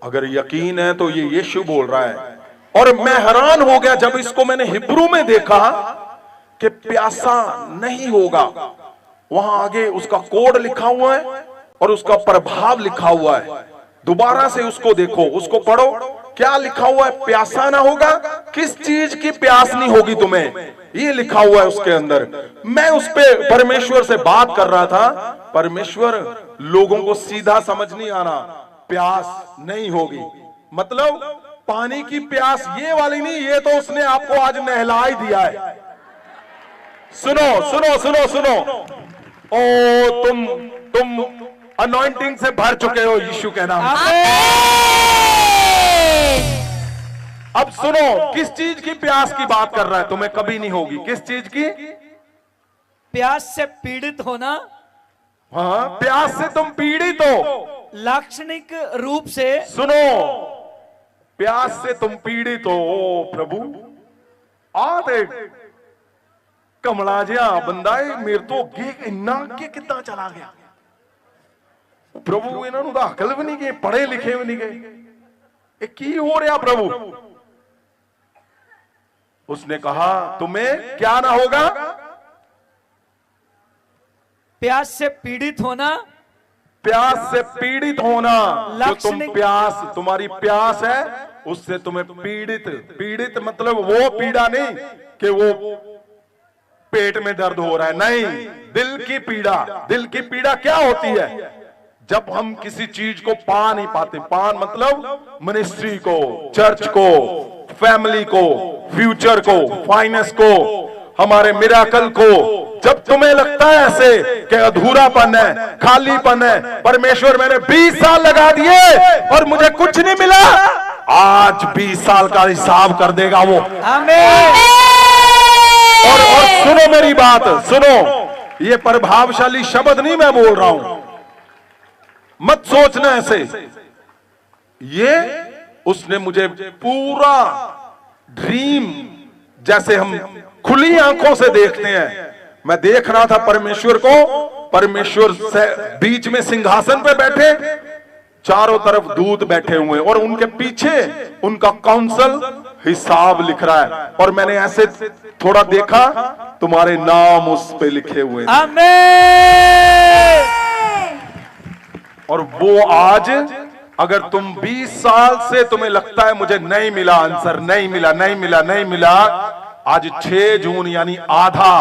अगर यकीन है तो ये यीशु बोल रहा है। और मैं हैरान हो गया जब इसको मैंने हिब्रू में देखा कि प्यासा नहीं होगा। वहां आगे उसका कोड लिखा हुआ है और उसका प्रभाव लिखा हुआ है। दोबारा से उसको देखो, उसको पढ़ो, क्या लिखा हुआ है? प्यासा ना होगा। किस चीज की प्यास नहीं होगी तुम्हें, ये लिखा हुआ है उसके अंदर। मैं उस पे परमेश्वर से बात कर रहा था। परमेश्वर, लोगों को सीधा समझ नहीं आना, प्यास नहीं होगी मतलब पानी की प्यास ये वाली नहीं, ये तो उसने आपको आज नहला ही दिया है। सुनो सुनो सुनो सुनो, ओ तुम अनॉइंटिंग से भर चुके हो यीशु के नाम। अब सुनो, किस चीज की प्यास की बात कर रहा है? तुम्हें कभी नहीं होगी। किस चीज की? प्यास से पीड़ित होना। हाँ, प्यास से तुम पीड़ित हो। लाक्षणिक रूप से सुनो, प्यास से तुम पीड़ित हो। ओ प्रभु, आ देख कमला जिया बंदा है मेरे तो अगे इन्ना अगे कितना चला गया। प्रभु इन्हों तो अकल भी नहीं गए, पढ़े लिखे भी नहीं गए, की हो रहा प्रभु? उसने कहा तुम्हें क्या ना होगा? प्यास से पीड़ित होना। प्यास से पीड़ित होना। जो तुम प्यास, तुम्हारी प्यास है उससे तुम्हें पीड़ित मतलब वो पीड़ा नहीं कि वो पेट में दर्द हो रहा है, नहीं, दिल की पीड़ा। दिल की पीड़ा क्या होती है? जब हम किसी चीज को पा नहीं पाते। पान मतलब मिनिस्ट्री को, चर्च को, फैमिली को, फ्यूचर को, फाइनेंस को, हमारे मिराकल को। जब तुम्हें लगता है ऐसे कि अधूरापन है, खालीपन है, परमेश्वर मैंने 20 साल लगा दिए और मुझे कुछ नहीं मिला, आज 20 साल का हिसाब कर देगा वो। आमीन। और सुनो मेरी बात, सुनो, ये प्रभावशाली शब्द नहीं मैं बोल रहा हूं, मत सोचना ऐसे। ये उसने मुझे पूरा ड्रीम जैसे हम खुली आंखों से देखते हैं। मैं देख रहा था परमेश्वर को, परमेश्वर से बीच में सिंहासन पे बैठे, चारों तरफ दूत बैठे हुए और उनके पीछे उनका काउंसिल हिसाब लिख रहा है। और मैंने ऐसे थोड़ा देखा, तुम्हारे नाम उस पे लिखे हुए हैं। आमीन। और वो आज, अगर तुम 20 साल से तुम्हें लगता है मुझे नहीं मिला आंसर, नहीं मिला, नहीं मिला, नहीं मिला, आज 6 जून यानी आधा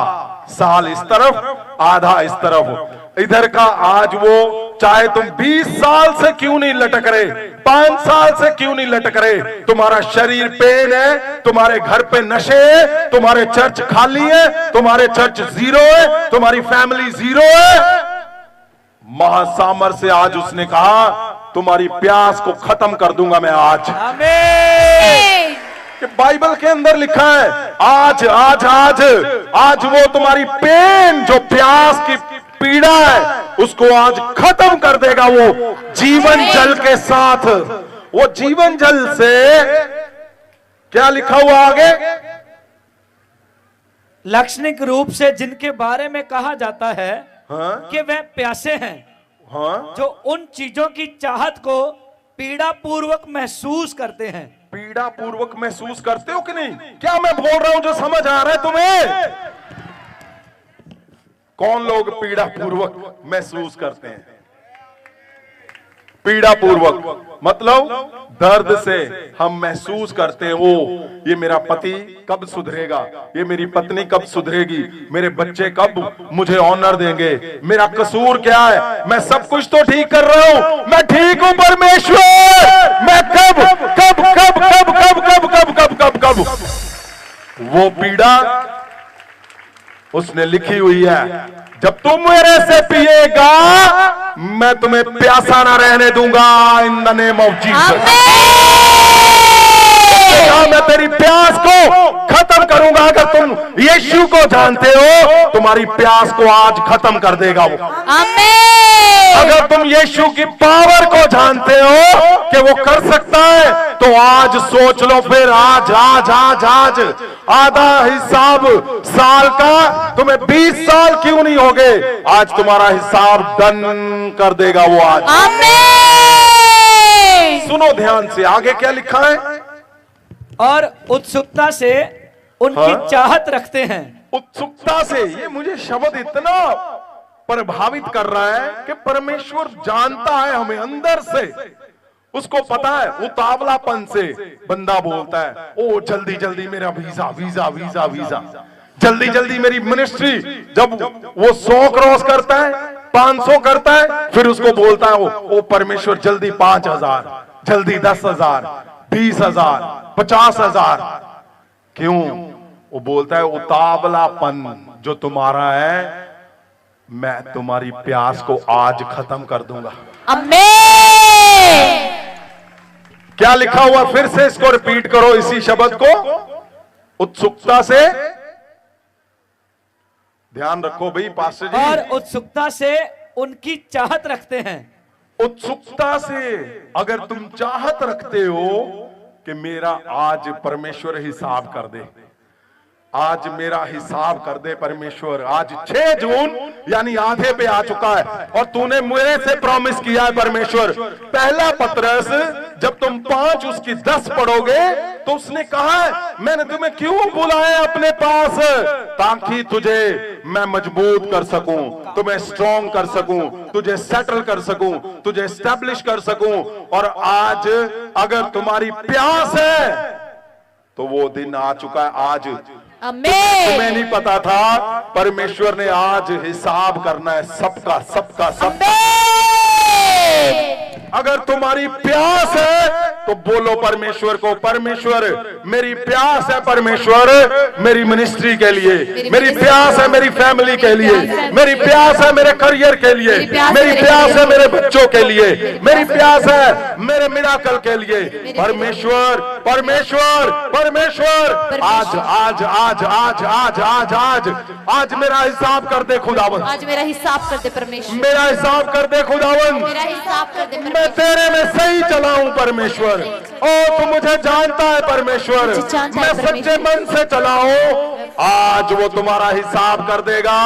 साल इस तरफ आधा इस तरफ इधर का, आज वो चाहे तुम 20 साल से क्यों नहीं लटक रहे, 5 साल से क्यों नहीं लटक रहे, तुम्हारा शरीर पेन है, तुम्हारे घर पे नशे है, तुम्हारे चर्च खाली है, तुम्हारे चर्च जीरो है, तुम्हारी फैमिली जीरो है, महासामर से आज उसने कहा तुम्हारी प्यास को खत्म कर दूंगा मैं आज। आमीन। कि बाइबल के अंदर लिखा है आज आज आज आज वो तुम्हारी पेन, जो प्यास की पीड़ा है, उसको आज खत्म कर देगा वो जीवन जल के साथ। वो जीवन जल से क्या लिखा हुआ आगे? लाक्षणिक रूप से जिनके बारे में कहा जाता है हाँ? कि वह प्यासे हैं, हाँ? जो उन चीजों की चाहत को पीड़ा पूर्वक महसूस करते हैं। पीड़ा पूर्वक महसूस करते हो कि नहीं? क्या मैं बोल रहा हूं जो समझ आ रहा है तुम्हें? कौन लोग पीड़ा पूर्वक महसूस करते हैं? पीड़ा पूर्वक मतलब दर्द से हम महसूस करते हैं, ओ ये मेरा पति कब सुधरेगा, ये मेरी पत्नी कब सुधरेगी, मेरे बच्चे कब मुझे ऑनर देंगे, मेरा कसूर क्या है, मैं सब कुछ तो ठीक कर रहा हूं, मैं ठीक हूं परमेश्वर, मैं कब कब कब कब कब कब कब कब कब कब वो पीड़ा उसने लिखी हुई है। जब तुम मेरे से पिएगा मैं तुम्हें प्यासा ना रहने दूंगा, इन द नेम ऑफ जीसस। मैं तेरी प्यास को खत्म करूंगा। अगर तुम यीशु को जानते हो तुम्हारी प्यास को आज खत्म कर देगा वो। अगर तुम यीशु की पावर को जानते हो कि वो कर सकता है, तो आज सोच लो फिर, आज आज आज आज आधा हिसाब साल का तुम्हें 20 साल क्यों नहीं हो गए, आज तुम्हारा हिसाब डन कर देगा वो आज। सुनो ध्यान से, आगे क्या लिखा है? और उत्सुकता से उनकी चाहत रखते हैं। उत्सुकता से, ये मुझे शब्द इतना प्रभावित कर रहा है कि परमेश्वर जानता है हमें अंदर से, उसको पता है। उतावलापन से बंदा बोलता है, ओ जल्दी जल्दी मेरा वीजा वीजा वीजा वीजा, जल्दी जल्दी मेरी मिनिस्ट्री। जब वो 100 क्रॉस करता है, 500 करता है, फिर उसको बोलता है ओ परमेश्वर जल्दी 5000, जल्दी 10,000, 20,000, 50,000। क्यों? वो बोलता है उतावलापन जो तुम्हारा है, मैं तुम्हारी प्यास को आज खत्म कर दूंगा। आमीन। क्या लिखा हुआ? फिर से इसको रिपीट करो, इसी शब्द को। उत्सुकता से, ध्यान रखो भाई पास्टर जी। और उत्सुकता से उनकी चाहत रखते हैं। उत्सुकता से अगर तुम चाहत रखते हो कि मेरा आज परमेश्वर हिसाब कर दे, आज मेरा हिसाब कर दे परमेश्वर। आज 6 जून यानी आधे पे आ चुका है और तूने मेरे से प्रॉमिस किया है परमेश्वर। पहला पत्रस जब तुम 5 उसकी 10 पढ़ोगे तो उसने कहा है मैंने तुम्हें क्यों बुलाया अपने पास, ताकि तुझे मैं मजबूत कर सकूं, तुम्हें स्ट्रॉन्ग कर सकूं, तुझे सेटल कर सकूं, तुझे एस्टैब्लिश कर सकूं। और आज अगर तुम्हारी प्यास है तो वो दिन आ चुका है। आज तुम्हें नहीं पता था, परमेश्वर ने आज हिसाब करना है सबका सबका सबका। अगर तुम्हारी प्यास है तो बोलो परमेश्वर को, परमेश्वर मेरी प्यास है, परमेश्वर मेरी मिनिस्ट्री के लिए, मेरी प्यास है मेरी फैमिली के लिए, मेरी प्यास है मेरे करियर के लिए, मेरी प्यास है मेरे बच्चों के लिए, मेरी प्यास है मेरे मिराकल के लिए। परमेश्वर परमेश्वर परमेश्वर आज आज आज आज आज आज आज आज मेरा हिसाब कर दे खुदावन, आज मेरा हिसाब कर दे परमेश्वर, मेरा हिसाब कर दे खुदावन, मेरा हिसाब कर दे मैं परमेश्वर। तेरे में सही चला हूं परमेश्वर। ओ तू मुझे जानता है परमेश्वर, मुझे जानता है मैं सच्चे मन से चला हूं, आज वो तुम्हारा हिसाब कर देगा।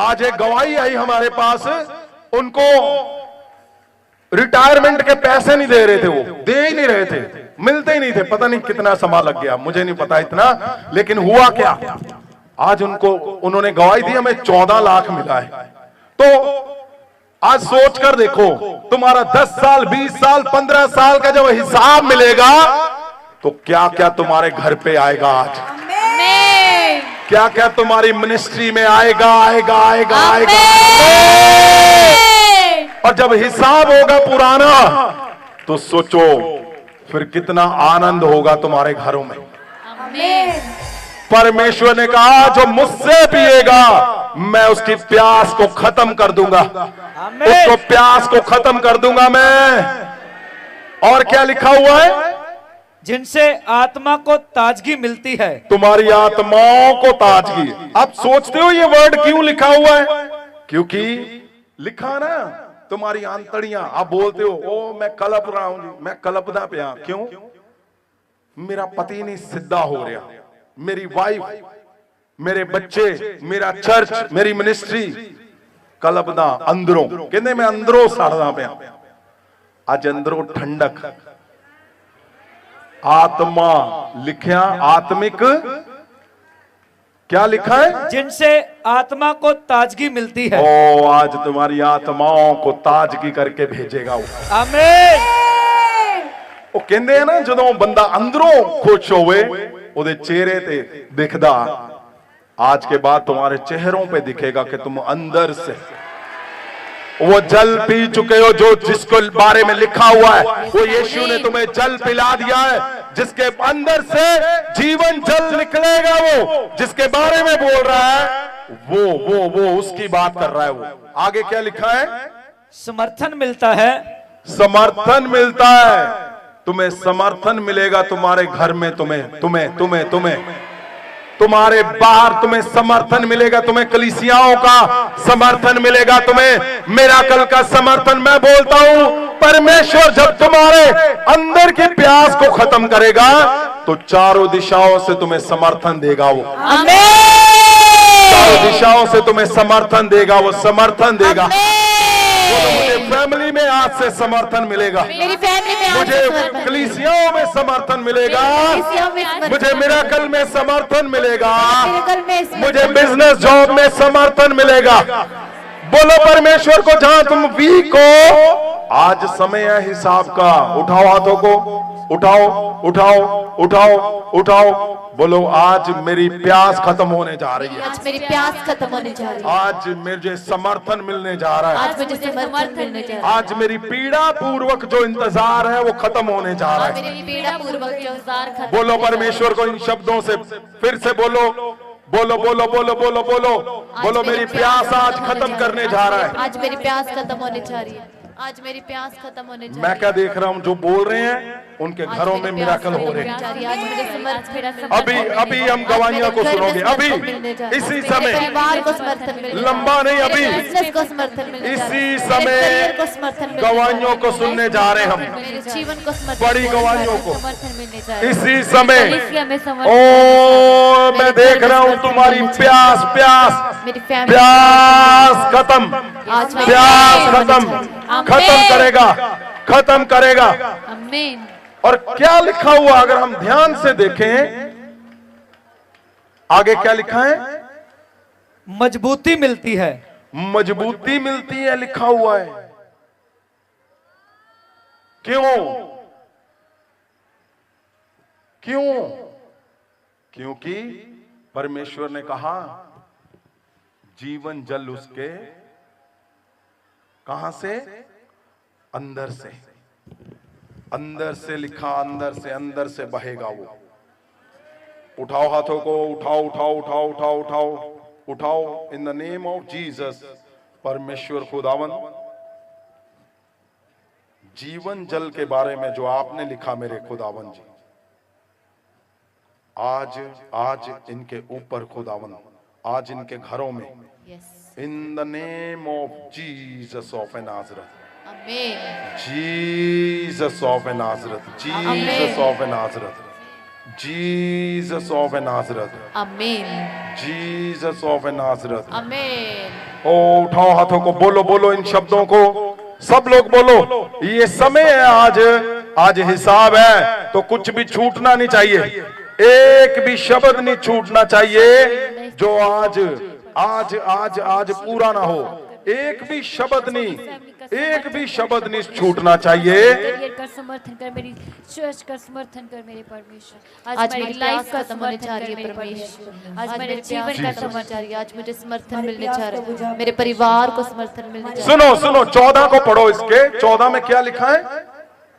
आज एक गवाही आई हमारे पास, उनको रिटायरमेंट के पैसे नहीं दे रहे थे, वो दे ही नहीं रहे थे, मिलते ही नहीं थे। पता नहीं कितना समय लग गया, मुझे नहीं पता इतना, लेकिन हुआ क्या, आज उनको उन्होंने गवाही दी, हमें 14 लाख मिला है। तो आज सोच कर देखो, तुम्हारा 10 साल 20 साल 15 साल का जब हिसाब मिलेगा तो क्या क्या तुम्हारे घर पे आएगा। आज क्या क्या तुम्हारी मिनिस्ट्री में आएगा आएगा आएगा आएगा। और जब हिसाब होगा पुराना तो सोचो फिर कितना आनंद होगा तुम्हारे घरों में। परमेश्वर ने कहा जो मुझसे पिएगा मैं उसकी प्यास को खत्म कर दूंगा, उसको प्यास को खत्म कर दूंगा मैं। और क्या लिखा हुआ है, जिनसे आत्मा को ताजगी मिलती है। तुम्हारी आत्माओं को ताजगी। आप सोचते हो ये वर्ड क्यों लिखा हुआ है, क्योंकि लिखा ना तुम्हारी आंतड़ियां। आप बोलते हो ओ मैं कलप रहा हूं जी, मैं कलपदा पे आ, क्यों, मेरा पति नहीं सिद्धा हो रहा, मेरी वाइफ, मेरे बच्चे, मेरा चर्च, मेरी मिनिस्ट्री कलपदा अंदरों, कहते मैं अंदरों सड़दा पे आज अंदरों ठंडक आत्मा लिखा, आत्मिक क्या लिखा है, जिनसे आत्मा को ताजगी मिलती है। ओ आज तुम्हारी आत्माओं को ताजगी करके भेजेगा वो। आमीन। वो कहते हैं ना जो बंदा अंदरों खुश होवे ਉਹਦੇ चेहरे ते दिखदा, आज के बाद तुम्हारे चेहरों पे दिखेगा कि तुम अंदर से वो जल पी चुके हो। जो जिसको बारे में लिखा हुआ है वो यीशु ने तुम्हें जल पिला दिया है, जिसके अंदर से जीवन जल निकलेगा। वो जिसके बारे में बोल रहा है वो उसकी बात कर रहा है। वो आगे क्या लिखा है, समर्थन मिलता है, समर्थन मिलता है, तुम्हें समर्थन मिलेगा तुम्हारे घर में, तुम्हें तुम्हारे बाहर तुम्हें समर्थन मिलेगा, तुम्हें कलीसियाओं का समर्थन मिलेगा, तुम्हें मिराकल का समर्थन। मैं बोलता हूं परमेश्वर जब तुम्हारे अंदर की प्यास को खत्म करेगा तो चारों दिशाओं से तुम्हें समर्थन देगा। वो चारों दिशाओं से तुम्हें समर्थन देगा, वो समर्थन देगा। मुझे फैमिली में आज से समर्थन मिलेगा, मेरी फैमिली में मुझे कलीसियाओं में समर्थन मिलेगा, मुझे मिराकल में समर्थन मिलेगा, मुझे बिजनेस जॉब में समर्थन मिलेगा। बोलो परमेश्वर को जहां तुम वीक हो, आज समय है हिसाब का। उठाओ हाथों को, उठाओ उठाओ उठाओ उठाओ, बोलो आज मेरी प्यास खत्म होने जा रही है, आज मेरी प्यास खत्म होने जा रही है, आज मुझे समर्थन मिलने जा रहा है, आज मुझे समर्थन मिलने जा रहा है, आज मेरी पीड़ा पूर्वक जो इंतजार है वो खत्म होने जा रहा है। मेरी पीड़ा पूर्वक जो इंतजार खत्म। बोलो परमेश्वर को इन शब्दों से, फिर से बोलो बोलो बोलो बोलो बोलो बोलो बोलो, मेरी प्यास आज खत्म करने जा रहा है, आज मेरी प्यास खत्म होने जा रही है, आज मेरी प्यास खत्म होने जा रही है। मैं क्या देख रहा हूँ, जो बोल रहे हैं उनके घरों में मिराकल हो रहे हैं। अभी हम गवाहियों को सुनोगे, अभी इसी समय, लंबा नहीं, अभी इसी समय गवाहियों को सुनने जा रहे हैं हम, जीवन को बड़ी गवाहियों को समर्थन मिलने जा रहा है। इसी समय। ओ ओ मैं देख रहा हूँ तुम्हारी प्यास प्यास मेरी फैमिली प्यास खत्म, आज प्यास खत्म, खत्म करेगा, खत्म करेगा। आमीन। और क्या लिखा हुआ अगर हम ध्यान से देखें, आगे क्या लिखा है, मजबूती मिलती है, मजबूती मिलती है लिखा हुआ है। क्यों, क्यों, क्योंकि परमेश्वर ने कहा जीवन जल उसके कहां से, अंदर से, अंदर से लिखा, अंदर से बहेगा वो। उठाओ हाथों को, उठाओ उठाओ उठाओ उठाओ उठाओ उठाओ, इन द नेम ऑफ जीसस। परमेश्वर खुदावन जीवन जल के बारे में जो आपने लिखा मेरे खुदावन जी, आज इनके ऊपर खुदावन, आज इनके घरों में, in the name of Jesus of Nazareth, Jesus of Nazareth, Jesus of Nazareth, Jesus of Nazareth, Jesus of Nazareth. ओ उठाओ हाथों को, बोलो बोलो इन शब्दों को, सब लोग बोलो। ये समय है, आज हिसाब है, तो कुछ भी छूटना नहीं चाहिए, एक भी शब्द नहीं छूटना चाहिए जो आज पूरा ना हो। एक भी शब्द नहीं, एक भी शब्द नहीं छूटना चाहिए। कर समर्थन कर मेरी चर्च का समर्थन कर मेरे परमेश्वर। आज मेरी लाइफ का समर्थन जा रही है परमेश्वर, आज मेरे जीवन का समर्थन जा रही है, आज मुझे समर्थन मिलने जा रहा है, मेरे परिवार को समर्थन मिलने जा रहा है। सुनो 14 को पढ़ो, इसके 14 में क्या लिखा है?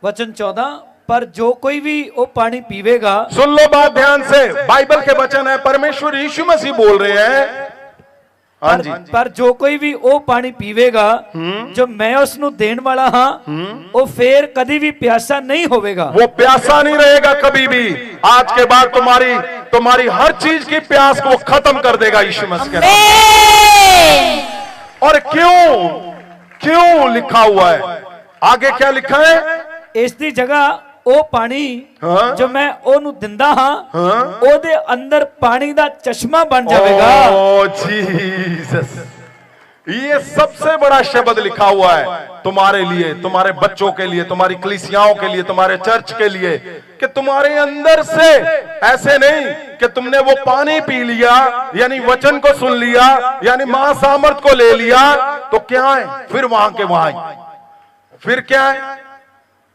वचन 14, पर जो कोई भी वो पानी पीवेगा। सुन लो बात ध्यान से, बाइबल के वचन है, परमेश्वर यीशु मसीह बोल रहे हैं। हाँ जी। पर जो कोई भी वो पानी पीवेगा जो मैं उसनु देन वाला हाँ, वो फिर कभी भी प्यासा नहीं होवेगा। वो प्यासा नहीं रहेगा कभी भी। आज के बाद तुम्हारी हर चीज की प्यास को खत्म कर देगा यीशु मसीह के नाम। और क्यों लिखा हुआ है? आगे क्या लिखा है? इसकी जगह ਉਹ ਪਾਣੀ जो मैं ਉਹਨੂੰ ਦਿੰਦਾ ਹਾਂ ਉਹਦੇ अंदर पानी ਦਾ चश्मा बन जाएगा। ओ जीसस, ये सबसे बड़ा शब्द लिखा हुआ है तुम्हारे लिए, तुम्हारे बच्चों के लिए, तुम्हारी कलीसियाओं के लिए, तुम्हारे चर्च के लिए, कि तुम्हारे अंदर से ऐसे नहीं कि तुमने वो पानी पी लिया, यानी वचन को सुन लिया, यानी महासामर्थ को ले लिया, तो क्या है फिर वहां के वहां, फिर क्या है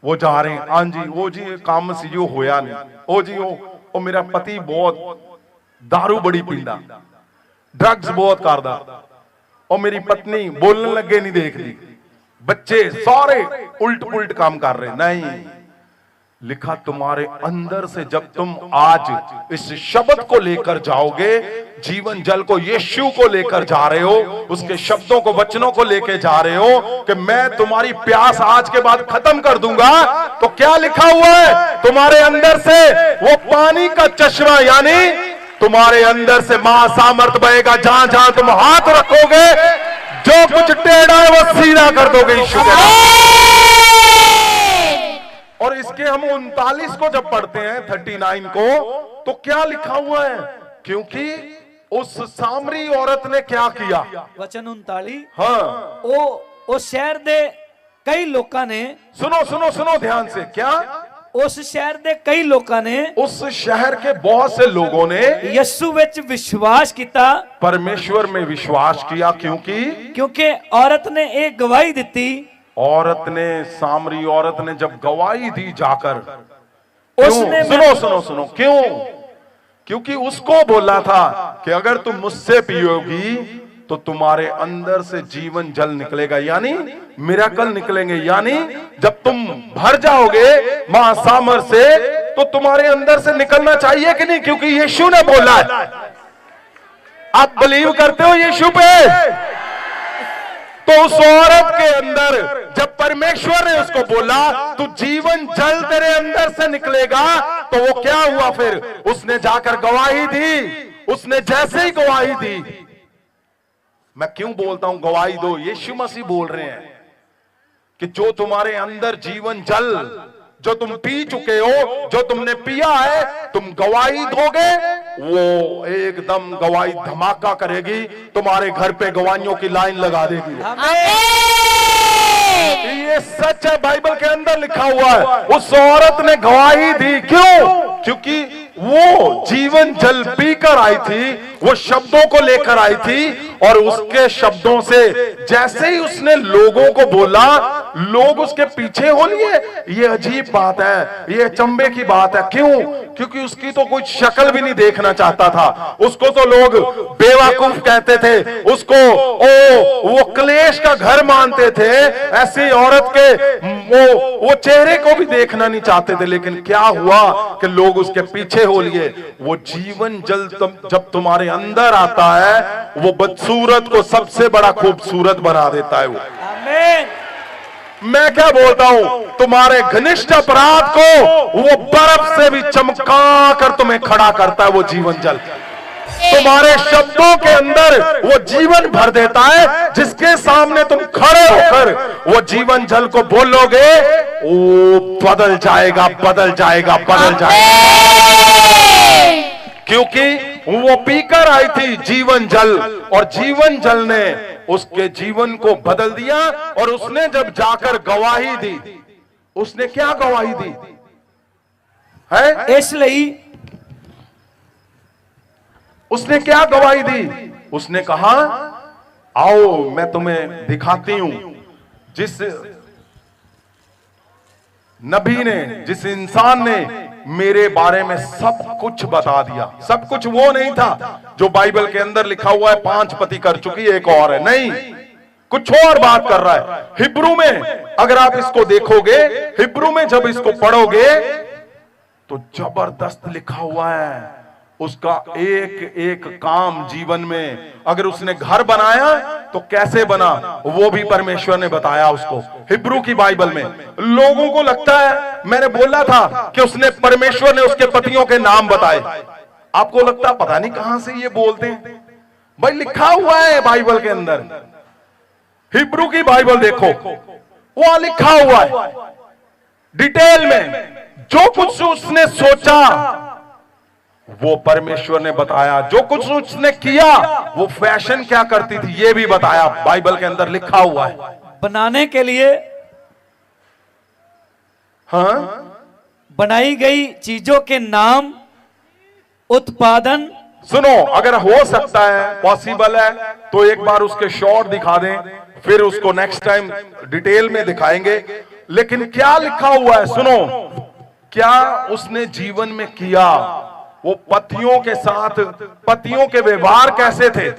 वो जा रहे हैं। हाँ जी, वो जी काम सी जो होया नहीं, ओ जी ओ मेरा पति बहुत दारू बड़ी पींदा, ड्रग्स बहुत करदा, और मेरी पत्नी बोलने लगे नहीं देखती, बच्चे सारे उल्ट पुल्ट काम कर रहे। नहीं, लिखा तुम्हारे अंदर से जब तुम आज इस शब्द को लेकर जाओगे, जीवन जल को, यीशु को लेकर जा रहे हो, उसके शब्दों को, वचनों को लेकर जा रहे हो कि मैं तुम्हारी प्यास आज के बाद खत्म कर दूंगा, तो क्या लिखा हुआ है? तुम्हारे अंदर से वो पानी का चश्मा, यानी तुम्हारे अंदर से महासामर्थ बहेगा। जहां जहां तुम हाथ रखोगे, जो कुछ टेढ़ा है वो सीधा कर दोगे यीशु के नाम। और इसके हम 39 को जब पढ़ते हैं, 39 को, तो क्या लिखा हुआ है? क्योंकि उस सामरी औरत ने क्या किया? वचन 39, हाँ, वो शहर दे कई लोगों ने, सुनो ध्यान से, क्या? उस शहर दे कई लोगों ने, उस शहर के बहुत से लोगों ने यीशु विच विश्वास किया, परमेश्वर में विश्वास किया। क्योंकि औरत ने एक गवाही दी। औरत ने, सामरी औरत ने जब गवाही दी जाकर, उसने, सुनो क्यों? क्योंकि उसको बोला था कि अगर तुम मुझसे पियोगी तो तुम्हारे अंदर से जीवन जल निकलेगा, यानी मिरेकल निकलेंगे, यानी जब तुम भर जाओगे महासामर्थ से, तो तुम्हारे अंदर से निकलना चाहिए कि नहीं? क्योंकि यीशु ने बोला है। आप बिलीव करते हो यीशु पे? तो उस औरत के अंदर जब परमेश्वर ने उसको बोला तू जीवन जल तेरे अंदर से निकलेगा, तो वो क्या हुआ? फिर उसने जाकर गवाही दी। उसने जैसे ही गवाही दी, मैं क्यों बोलता हूं गवाही दो, यीशु मसीह बोल रहे हैं कि जो तुम्हारे अंदर जीवन जल, जो तुम पी चुके हो, जो तुमने पिया है, तुम गवाही दोगे, वो एकदम गवाही धमाका करेगी, तुम्हारे घर पे गवाहियों की लाइन लगा देगी। ये सच है, बाइबल के अंदर लिखा हुआ है। उस औरत ने गवाही दी, क्यों? क्योंकि वो जीवन जल पीकर आई थी, वो शब्दों को लेकर आई थी, और उसके शब्दों से जैसे ही उसने लोगों को बोला, लोग उसके पीछे हो लिए। ये अजीब बात है, ये अचंभे की बात है। क्यों? क्योंकि उसकी तो कोई शक्ल भी नहीं देखना चाहता था। उसको तो लोग बेवकूफ कहते थे, उसको वो क्लेश का घर मानते थे। ऐसी औरत के वो चेहरे को भी देखना नहीं चाहते थे। लेकिन क्या हुआ कि लोग उसके पीछे हो लिए। वो जीवन जल जब तुम्हारे अंदर आता है, वो बदसूरत को सबसे बड़ा खूबसूरत बना देता है। वो आमीन। मैं क्या बोलता हूं, तुम्हारे घनिष्ठ अपराध को वो बर्फ से भी चमका कर तुम्हें खड़ा करता है वो जीवन जल। तुम्हारे शब्दों के अंदर वो जीवन भर देता है, जिसके सामने तुम खड़े होकर वो जीवन जल को बोलोगे, वो बदल जाएगा, बदल जाएगा, बदल जाएगा। क्योंकि वो पीकर आई थी जीवन जल, और जीवन जल ने उसके जीवन को बदल दिया। और उसने जब जाकर गवाही दी, उसने क्या गवाही दी है? इसलिए उसने क्या गवाही दी? उसने कहा, आओ मैं तुम्हें दिखाती हूं। जिस नबी ने, जिस इंसान ने मेरे बारे में सब कुछ बता दिया। सब कुछ वो नहीं था जो बाइबल के अंदर लिखा हुआ है 5 पति कर चुकी एक और है, नहीं, कुछ और बात कर रहा है। हिब्रू में अगर आप इसको देखोगे, हिब्रू में जब इसको पढ़ोगे तो जबरदस्त लिखा हुआ है। उसका एक एक काम जीवन में, अगर उसने घर बनाया तो कैसे बना वो भी परमेश्वर ने बताया उसको, हिब्रू की बाइबल में। लोगों को लगता है, मैंने बोला था कि उसने, परमेश्वर ने उसके पतियों के नाम बताए। आपको लगता पता नहीं कहां से ये बोलते हैं, भाई लिखा हुआ है बाइबल के अंदर। हिब्रू की बाइबल देखो, वहां लिखा हुआ है डिटेल में, जो कुछ उसने सोचा वो परमेश्वर ने बताया। जो कुछ उसने किया, वो फैशन क्या करती थी ये भी बताया, बाइबल के अंदर लिखा हुआ है। बनाने के लिए, हाँ, बनाई गई चीजों के नाम, उत्पादन। सुनो, अगर हो सकता है, पॉसिबल है, तो एक बार उसके शॉट दिखा दें, फिर उसको नेक्स्ट टाइम डिटेल में दिखाएंगे। लेकिन क्या लिखा हुआ है सुनो, क्या उसने जीवन में किया, वो पतियों के साथ, पतियों के व्यवहार कैसे थे,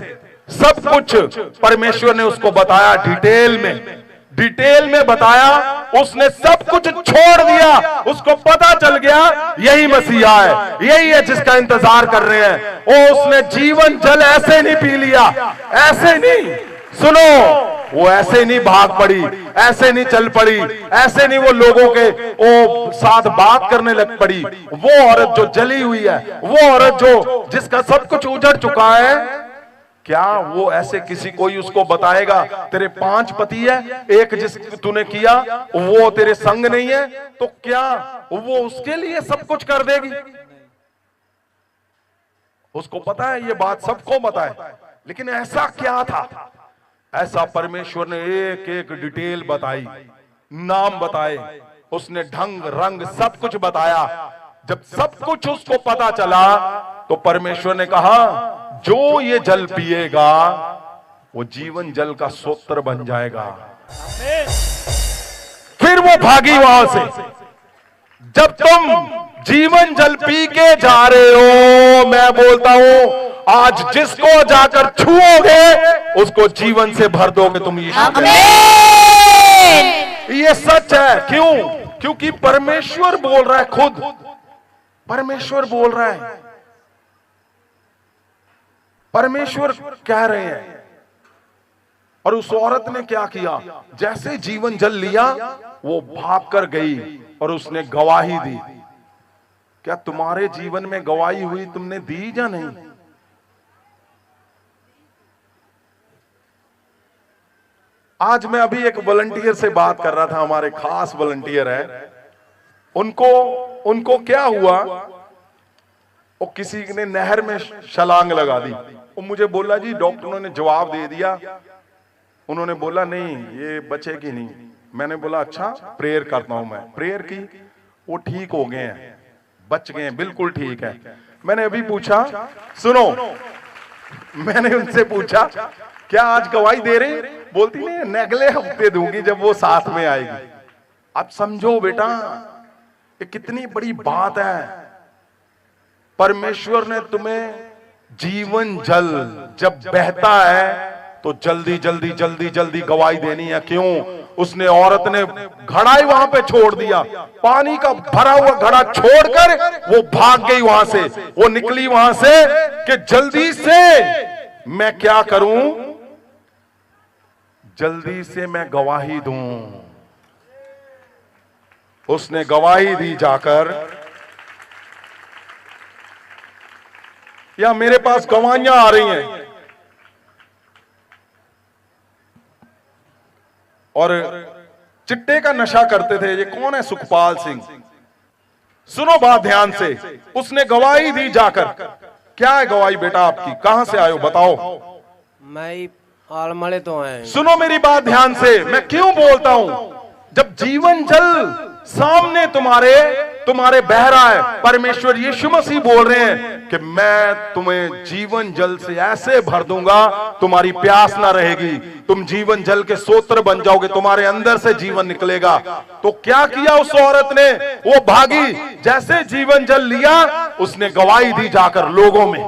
सब कुछ परमेश्वर ने उसको बताया डिटेल में। डिटेल में बताया, उसने सब कुछ छोड़ दिया। उसको पता चल गया यही मसीहा है, यही है जिसका इंतजार कर रहे हैं। वो उसने जीवन जल ऐसे नहीं पी लिया, ऐसे नहीं, सुनो, वो ऐसे नहीं भाग पड़ी, ऐसे नहीं चल पड़ी, ऐसे नहीं वो लोगों के वो साथ बात करने लग पड़ी। वो औरत जो जली हुई है, वो औरत जो, जिसका सब कुछ उजड़ चुका है, क्या वो ऐसे किसी कोई उसको बताएगा तेरे 5 पति है, एक जिस तूने किया वो तेरे संग नहीं है, तो क्या वो उसके लिए सब कुछ कर देगी? उसको पता है, ये बात सबको पता है। लेकिन ऐसा क्या था? ऐसा परमेश्वर ने एक एक डिटेल बताई, नाम बताए, उसने ढंग रंग सब कुछ बताया। जब सब कुछ उसको पता चला तो परमेश्वर ने कहा, जो ये जल पिएगा वो जीवन जल का सूत्र बन जाएगा। फिर वो भागी वहां से। जब तुम जीवन जल पी के जा रहे हो, मैं बोलता हूं, आज जिसको जाकर छुओगे उसको जीवन से भर दोगे तुम यीशु में। ये सच है। क्यों? क्योंकि परमेश्वर बोल रहा है, खुद परमेश्वर बोल रहा है, परमेश्वर कह रहे हैं। और उस औरत ने क्या किया? जैसे जीवन जल लिया, वो भागकर गई और उसने गवाही दी। क्या तुम्हारे जीवन में गवाही हुई? तुमने दी या नहीं? आज मैं अभी एक वॉलंटियर से बात कर रहा था, हमारे खास वॉलंटियर है। उनको क्या हुआ, वो किसी ने नहर में छलांग लगा दी। वो मुझे बोला, जी डॉक्टरों ने जवाब दे दिया, उन्होंने बोला नहीं ये बचेगी नहीं। मैंने बोला अच्छा, प्रेयर करता हूं मैं। प्रेयर की, वो ठीक हो गए हैं, बच गए हैं, बिल्कुल ठीक है। मैंने अभी पूछा, सुनो, मैंने उनसे पूछा क्या आज गवाही दे रहे? बोलती नहीं, अगले हफ्ते दूंगी जब वो साथ में आएगी। अब समझो बेटा, ये कितनी बड़ी बात है। परमेश्वर ने तुम्हें जीवन जल जब बहता है तो जल्दी जल्दी जल्दी जल्दी गवाही देनी है। क्यों? उसने, औरत ने घड़ा ही वहां पे छोड़ दिया, पानी का भरा हुआ घड़ा छोड़कर वो भाग गई वहां से। वो निकली वहां से कि जल्दी से मैं क्या करूं, जल्दी से मैं गवाही दूं। उसने गवाही दी जाकर, या मेरे पास गवाहियां आ रही हैं और चिट्टे का नशा करते थे। ये कौन है? सुखपाल सिंह। सुनो बात ध्यान से। उसने गवाही दी जाकर। क्या है गवाही बेटा आपकी? कहां से आए हो बताओ? मैं आलमले तो आए। सुनो मेरी बात ध्यान से। मैं क्यों बोलता हूं? जब जीवन जल सामने तुम्हारे बह रहा है, परमेश्वर यीशु मसीह बोल रहे हैं कि मैं तुम्हें जीवन जल से ऐसे भर दूंगा, तुम्हारी प्यास ना रहेगी, तुम जीवन जल के सोत्र बन जाओगे, तुम्हारे अंदर से जीवन निकलेगा। तो क्या किया उस औरत ने? वो भागी, जैसे जीवन जल लिया उसने गवाही दी जाकर लोगों में।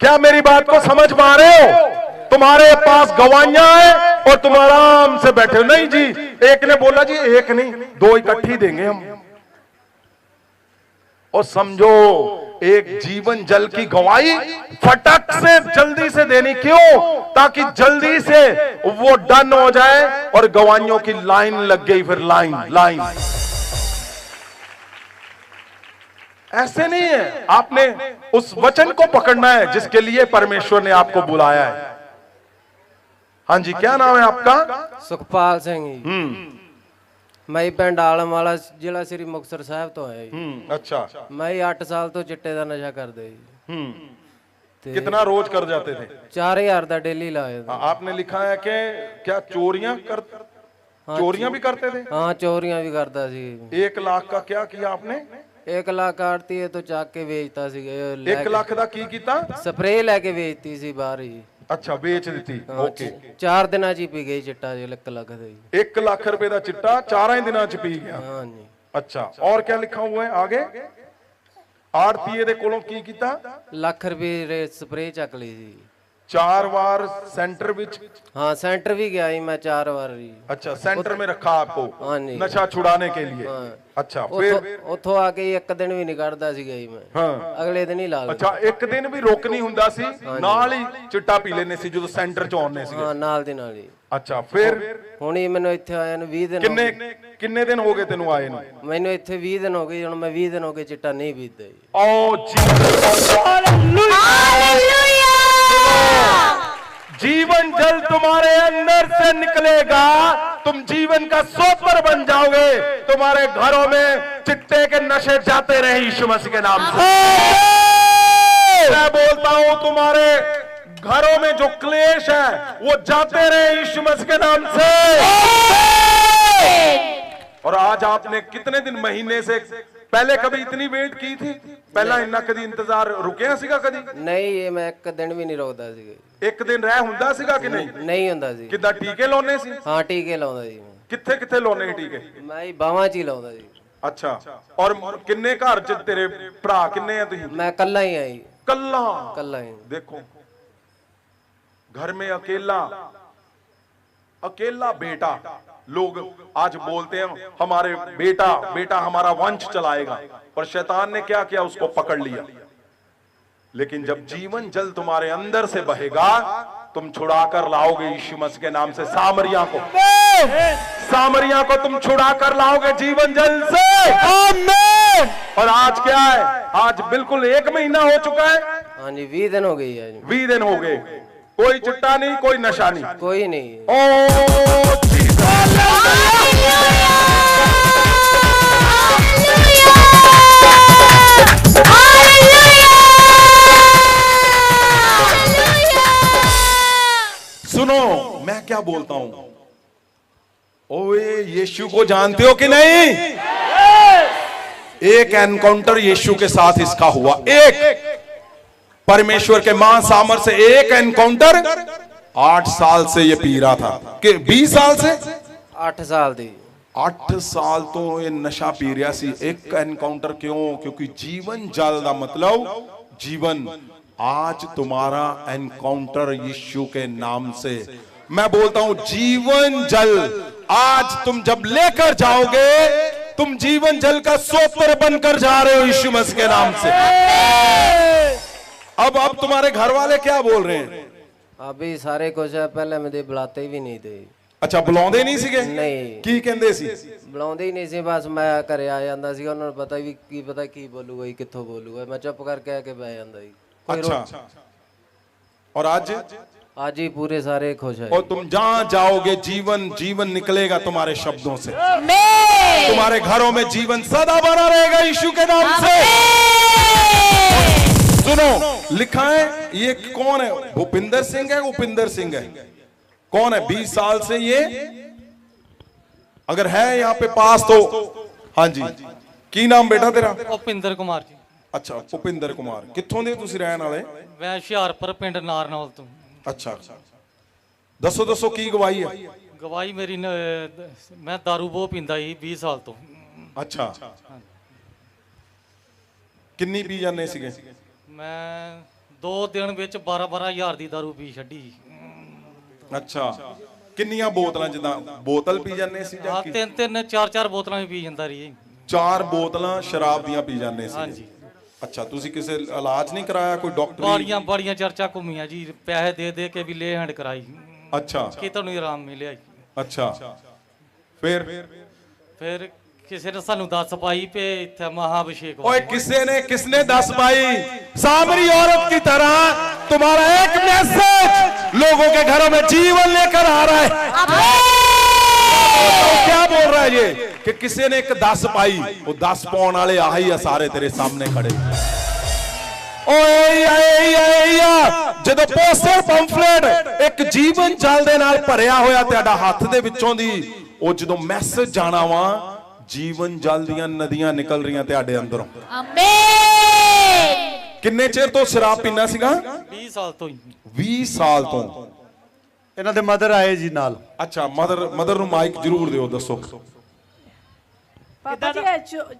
क्या मेरी बात को समझ पा रहे हो? तुम्हारे पास गवाहियां हैं और तुम आराम से बैठे हो। नहीं जी, एक ने बोला जी एक नहीं, दो इकट्ठी देंगे हम। और समझो, एक जीवन जल की गवाही फटक से जल्दी से देनी। क्यों? ताकि जल्दी से वो डन हो जाए और गवाहियों की लाइन लग गई। फिर लाइन ऐसे नहीं है। आपने उस वचन को पकड़ना है जिसके लिए परमेश्वर ने आपको बुलाया है। हाँ जी, क्या नाम है आपका? सुखपाल सिंह जी। मैं पिंड आलमवाला, जिला श्री मुक्तसर साहब तो है। अच्छा। मैं 8 साल तो चिट्टे का नशा करदे। कितना रोज कर जाते थे? 4000 का डेली लाए। आपने लिखा है कि क्या चोरियां भी करते थे? हाँ, चोरियां भी करता सी। 1 लाख का क्या किया आपने? 1 लाख आड़ती है तो चाक के बेचता सी। 1 लाख का की कीता? स्प्रे लेके बेचती सी बाहर ही। अच्छा, बेच दी। ओके। 4 दिनां च पी गई चिट्टा जी। 1 लाख दे। 1 लाख रुपए का चिट्टा 4 दिनों च पी गया। हाँ जी। अच्छा, और क्या लिखा हुआ है आगे? आड़तीए दे कोलों की कीता? लाख रुपए spray Chak Lee C. 4 bar centre which? हाँ, सेंटर भी गया ही मैं 4 बार ही। अच्छा, सेंटर में रखा आपको हाँ जी। नशा छुड़ाने के लिए। अच्छा, फिर उथों आके 1 दिन भी नहीं करदा सी गई मैं। हाँ। अगले दिन ही ला ली। अच्छा, 1 दिन भी रोक नहीं हुंदा सी, नाल ही चिट्टा पी लेने सी ਜਦੋਂ सेंटर ਚ ਆਉਣੇ ਸੀ। हाँ, नाल दी नाल ही। अच्छा, फिर ਹੁਣ ਹੀ ਮੈਨੂੰ ਇੱਥੇ ਆਇਆ ਨੂੰ 20 ਦਿਨ। ਕਿੰਨੇ ਦਿਨ ਹੋ ਗਏ ਤੈਨੂੰ ਆਏ ਨੂੰ? ਮੈਨੂੰ ਇੱਥੇ 20 ਦਿਨ ਹੋ ਗਏ। ਹੁਣ ਮੈਂ 20 ਦਿਨ ਹੋ ਗਏ ਚਿੱਟਾ नहीं पीता जी। ओ जीसस, हालेलुया। जीवन जल तुम्हारे अंदर से निकलेगा, तुम जीवन का सोतर बन जाओगे। तुम्हारे घरों में चिट्टे के नशे जाते रहे यीशु मसीह के नाम से। मैं बोलता हूं तुम्हारे घरों में जो क्लेश है वो जाते रहे यीशु मसीह के नाम से। और आज आपने कितने दिन, महीने से पहले कभी इतनी वेट की थी? पहला इन्ना कभी इंतजार रुकिया सीगा कभी? नहीं, ये मैं 1 दिन भी नहीं रोकदा सी। 1 दिन रह ਹੁੰਦਾ ਸੀਗਾ ਕਿ ਨਹੀਂ? नहीं ਹੁੰਦਾ ਸੀ। ਕਿੱਦਾਂ ਟੀਕੇ ਲਾਉਣੇ ਸੀ? हाँ, टीके लाਉਂਦਾ जी मैं। ਕਿੱਥੇ ਲਾਉਣੇ ਟੀਕੇ? मैं ही बावां च ही लाਉਂਦਾ जी। ਅੱਛਾ, ਔਰ ਕਿੰਨੇ ਘਰ ਚ ਤੇਰੇ ਭਰਾ ਕਿੰਨੇ ਆ ਤੁਸੀਂ? मैं कल्ला ही आई। कल्ला ही। देखो, घर में अकेला बेटा। लोग आज बोलते हैं हमारे बेटा हमारा वंश चलाएगा, पर शैतान ने क्या किया? उसको पकड़ लिया। लेकिन जब जीवन जल तुम्हारे अंदर से बहेगा, तुम छुड़ा कर लाओगे यीशु मसीह के नाम से सामरिया को तुम छुड़ा कर लाओगे जीवन जल से। आमीन। और आज क्या है? आज बिल्कुल 1 महीना हो चुका है। हाँ जी, 20 दिन हो गई है। 20 दिन हो गए, कोई चिट्टा नहीं, कोई नशा नहीं, कोई नहीं। ओ सुनो, मैं क्या बोलता हूं? ओए, यीशु को जानते हो कि नहीं? एक एनकाउंटर यीशु के साथ इसका हुआ। एक परमेश्वर के महासामर से एक एनकाउंटर। 8 साल से ये पी रहा था कि 20 साल से? 8 साल दी। 8 साल तो ये नशा पी रहा सी। एक एनकाउंटर क्यों? क्योंकि जीवन जल का मतलब जीवन। आज तुम्हारा एनकाउंटर यीशु के नाम से। मैं बोलता हूं जीवन जल आज तुम जब लेकर जाओगे, तुम जीवन जल का सोतर बनकर जा रहे हो यीशु मसीह के नाम से। अब तुम्हारे घर वाले क्या बोल रहे हैं? अभी सारे कुछ है, पहले मुझे बुलाते भी नहीं थे। ਅੱਛਾ ਬੁਲਾਉਂਦੇ ਨਹੀਂ ਸੀਗੇ? ਨਹੀਂ ਕੀ ਕਹਿੰਦੇ ਸੀ? ਬੁਲਾਉਂਦੇ ਹੀ ਨਹੀਂ ਸੀ, ਬਸ ਮੈਂ ਘਰੇ ਆ ਜਾਂਦਾ ਸੀ, ਉਹਨਾਂ ਨੂੰ ਪਤਾ ਵੀ ਕੀ ਬੋਲੂਗਾ ਜੀ, ਕਿੱਥੋਂ ਬੋਲੂਗਾ, ਮੈਂ ਚੁੱਪ ਕਰਕੇ ਆ ਕੇ ਬਹਿ ਜਾਂਦਾ ਜੀ। अच्छा और आज आज ही पूरे सारे खुश है। और तुम जहां जाओगे जीवन जीवन निकलेगा तुम्हारे शब्दों से, आमीन। तुम्हारे घरों में जीवन सदा बना रहेगा यीशु के नाम से। सुनो लिखा है, ये कौन है? भूपिंदर सिंह है, उपिंदर सिंह है, कौन है? 20 साल से ये अगर है यहाँ पे पास तो हाँ जी। की नाम बेटा तेरा? ਭੁਪਿੰਦਰ ਕੁਮਾਰ ਜੀ। अच्छा भूपिंदर कुमार, कित्थों दे तुसी रहन वाले? ਮੈਂ ਹੁਸ਼ਿਆਰਪੁਰ ਪਿੰਡ ਨਾਰਨੌਲ ਤੋਂ। अच्छा दसो दसो की गवाही है? ਗਵਾਹੀ ਮੇਰੀ ਮੈਂ दारू ਬਹੁਤ ਪੀਂਦਾ ਸੀ 20 ਸਾਲ ਤੋਂ। अच्छा किन्नी पी जाने सीगे? ਮੈਂ 2 ਦਿਨ ਵਿੱਚ 12-12 ਹਜ਼ਾਰ ਦੀ दारू ਪੀ ਛੱਡੀ। अच्छा किन्नियां बोतलां, जिदा बोतल पी जाने सी ਹਾਂ जां 3-3 4-4 ਬੋਤਲਾਂ ਵੀ ਪੀ ਜਾਂਦਾ ਰਹੀ। 4 बोतलां शराब दियां पी जाने सी? ਹਾਂਜੀ। अच्छा तुसी किसे इलाज नहीं कराया, कोई डॉक्टर? ਬੜੀਆਂ ਚਰਚਾ ਘੁੰਮੀਆਂ ਜੀ, ਪੈਸੇ ਦੇ ਦੇ ਕੇ ਵੀ ਲੈ ਹੈਂਡ ਕਰਾਈ अच्छा ਕਿ ਤੁਹਾਨੂੰ ਆਰਾਮ ਮਿਲਿਆ ਜੀ। अच्छा फिर ਕਿਸੇ ਨੇ ਸਾਨੂੰ ਦੱਸ ਪਾਈ ਪੇ ਇੱਥੇ ਮਹਾਅਭਿਸ਼ੇਕ ओए किसने 10 पाई? सामरी औरत की तरह तुम्हारा एक मैसेज लोगों के घरों में जीवन लेकर आ रहा है। तो क्या बोल रहा है ये कि किसी ने एक 10 पाई? वो 10 पाउन वाले आ ही सारे तेरे सामने खड़े। ਜਦੋਂ ਪੋਸਟਰ ਪੰਫਲੇਟ ਇੱਕ ਜੀਵਨ ਜਲ ਦੇ ਨਾਲ ਭਰਿਆ ਹੋਇਆ ਤੁਹਾਡਾ ਹੱਥ ਦੇ ਵਿੱਚੋਂ ਦੀ, ਉਹ ਜਦੋਂ ਮੈਸੇਜ ਜਾਣਾ ਵਾ, ਜੀਵਨ ਜਲ ਦੀਆਂ ਨਦੀਆਂ ਨਿਕਲ ਰਹੀਆਂ ਤੁਹਾਡੇ ਅੰਦਰੋਂ। ਆਮੀਨ। ਕਿੰਨੇ ਚਿਰ ਤੋਂ ਸ਼ਰਾਬ ਪੀਣਾ ਸੀਗਾ? 20 ਸਾਲ ਤੋਂ ਹੀ। 20 ਸਾਲ ਤੋਂ। ਇਹਨਾਂ ਦੇ ਮਦਰ ਆਏ ਜੀ ਨਾਲ। ਅੱਛਾ ਮਦਰ ਨੂੰ ਮਾਈਕ ਜ਼ਰੂਰ ਦਿਓ, ਦੱਸੋ। ਪਾਪਾ ਜੀ ਇਹ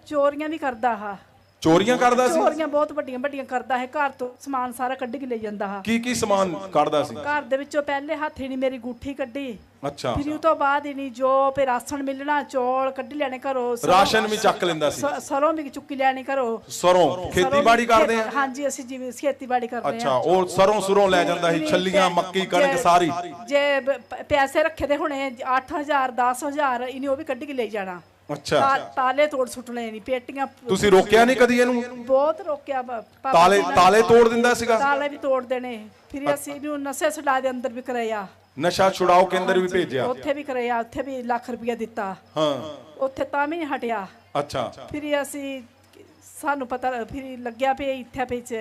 ਚੋਰੀਆਂ ਵੀ ਕਰਦਾ ਹਾ। ਚੋਰੀਆਂ ਕਰਦਾ ਸੀ? ਚੋਰੀਆਂ ਬਹੁਤ ਵੱਡੀਆਂ ਵੱਡੀਆਂ ਕਰਦਾ ਹੈ, ਘਰ ਤੋਂ ਸਮਾਨ ਸਾਰਾ ਕੱਢ ਕੇ ਲੈ ਜਾਂਦਾ ਹਾ। ਕੀ ਸਮਾਨ ਕੱਢਦਾ ਸੀ? ਘਰ ਦੇ ਵਿੱਚੋਂ ਪਹਿਲੇ ਹੱਥ ਹੀ ਨਹੀਂ ਮੇਰੀ ਗੁੱਠੀ ਕੱਢੀ। ਅੱਛਾ ਫਿਰ ਉਹ ਤੋਂ ਬਾਅਦ ਹੀ ਨਹੀਂ ਜੋ ਪੇ ਰਾਸ਼ਨ ਮਿਲਣਾ, ਚੌਲ ਕੱਢ ਲੈਣੇ ਘਰੋਂ, ਰਾਸ਼ਨ ਵੀ ਚੱਕ ਲੈਂਦਾ ਸੀ? ਸਰੋਂ ਵੀ ਚੁੱਕੀ ਲੈਣੀ ਘਰੋਂ। ਸਰੋਂ ਖੇਤੀਬਾੜੀ ਕਰਦੇ ਆ? ਹਾਂਜੀ ਅਸੀਂ ਜਿਵੇਂ ਖੇਤੀਬਾੜੀ ਕਰਦੇ ਆ। ਅੱਛਾ ਉਹ ਸਰੋਂ ਲੈ ਜਾਂਦਾ ਸੀ, ਛੱਲੀਆਂ ਮੱਕੀ ਕਣਕ ਸਾਰੀ? ਜੇ ਪੈਸੇ ਰੱਖੇ ਦੇ ਹੋਣੇ 8000 10000 ਇਹਨੇ ਉਹ ਵੀ ਕੱਢ ਕੇ ਲੈ ਜਾਣਾ। ਅੱਛਾ ਤਾਲੇ ਤੋੜ ਸੁੱਟਣੇ ਨਹੀਂ, ਪੇਟੀਆਂ। ਤੁਸੀਂ ਰੋਕਿਆ ਨਹੀਂ ਕਦੀ ਇਹਨੂੰ? ਬਹੁਤ ਰੋਕਿਆ ਪਾਪਾ। ਤਾਲੇ ਤੋੜ ਦਿੰਦਾ ਸੀਗਾ? ਤਾਲੇ ਵੀ ਤੋੜ ਦੇਣੇ। ਫਿਰ ਅਸੀਂ ਇਹਨੂੰ ਨਸ਼ੇ ਛੁਡਾ ਦੇ ਅੰਦਰ ਵੀ ਕਰਾਇਆ, ਨਸ਼ਾ ਛੁਡਾਓ ਕੇਂਦਰ ਵੀ ਭੇਜਿਆ? ਉੱਥੇ ਵੀ ਕਰਾਇਆ, ਉੱਥੇ ਵੀ ਲੱਖ ਰੁਪਇਆ ਦਿੱਤਾ। ਹਾਂ ਉੱਥੇ ਤਾਂ ਵੀ ਨਹੀਂ ਹਟਿਆ। ਅੱਛਾ ਫਿਰ ਅਸੀਂ ਸਾਨੂੰ ਪਤਾ ਫਿਰ ਲੱਗਿਆ ਵੀ ਇੱਥੇ ਵਿੱਚ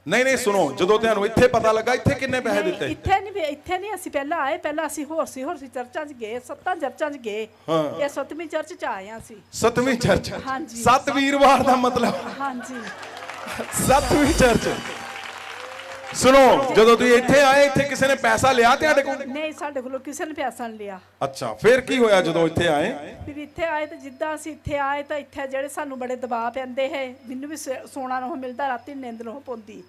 ਨਹੀਂ ਸੁਣੋ, ਜਦੋਂ ਤੁਹਾਨੂੰ ਇੱਥੇ ਪਤਾ ਲੱਗਾ, ਇੱਥੇ ਕਿੰਨੇ ਪੈਸੇ ਦਿੱਤੇ? ਇੱਥੇ ਨਹੀਂ ਅਸੀਂ ਪਹਿਲਾਂ ਆਏ, ਪਹਿਲਾਂ ਅਸੀਂ ਹੋਰ ਸੀ ਚਰਚਾਂ 'ਚ ਗਏ, 7 ਚਰਚਾਂ 'ਚ ਗਏ। ਇਹ 7ਵੀਂ ਚਰਚ 'ਚ ਆਏ ਅਸੀਂ। 7ਵੀਂ ਚਰਚ? ਹਾਂਜੀ। 7 ਵੀਰਵਾਰ ਦਾ ਮਤਲਬ? ਹਾਂਜੀ 7ਵੀਂ ਚਰਚ। ਸੁਣੋ ਜਦੋਂ ਤੁਸੀਂ ਇੱਥੇ ਆਏ, ਇੱਥੇ ਕਿਸੇ ਨੇ ਪੈਸਾ ਲਿਆ ਤੁਹਾਡੇ ਕੋਲ? ਨਹੀਂ, ਸਾਡੇ ਕੋਲੋਂ ਕਿਸੇ ਨੇ ਪੈਸਾ ਨਹੀਂ ਲਿਆ। ਅੱਛਾ ਫਿਰ ਕੀ ਹੋਇਆ ਜਦੋਂ ਇੱਥੇ ਆਏ? ਫਿਰ ਇੱਥੇ ਆਏ ਤਾਂ ਜਿੱਦਾਂ ਅਸੀਂ ਇੱਥੇ ਆਏ ਤਾਂ ਇੱਥੇ ਜਿਹੜੇ ਸਾਨੂੰ ਬੜੇ ਦਬਾਅ ਪੈਂਦੇ ਹੈ, ਮੈਨੂੰ ਵੀ ਸੋਣਾ ਨਹੀਂ ਮਿਲਦਾ, ਰਾਤੀ ਨੀਂਦ ਨਹੀਂ ਪੌਂਦੀ।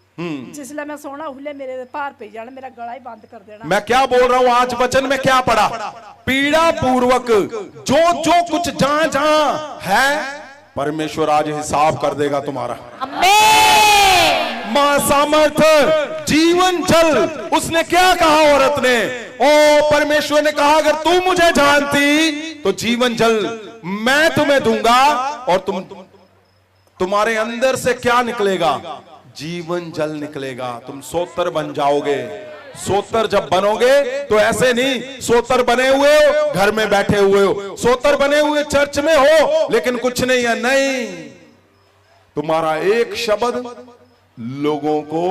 जिसले मैं सोना उसले मेरे भार पे जाना, मेरा गला ही बंद कर देना। मैं क्या बोल रहा हूँ, आज वचन में क्या पढ़ा? पीड़ा पूर्वक जो कुछ जहां जहां है, परमेश्वर आज हिसाब कर देगा तुम्हारा। आमीन। मां सामर्थ जीवन जल, उसने क्या कहा औरत ने? ओ परमेश्वर ने कहा अगर तू मुझे जानती तो जीवन जल मैं तुम्हें दूंगा, और तुम्हारे अंदर से क्या निकलेगा? जीवन जल निकलेगा। तुम सोतर बन जाओगे। सोतर जब बनोगे तो ऐसे नहीं सोतर बने हुए हो घर में बैठे हुए हो, सोतर बने हुए चर्च में हो लेकिन कुछ नहीं है। नहीं, तुम्हारा एक शब्द लोगों को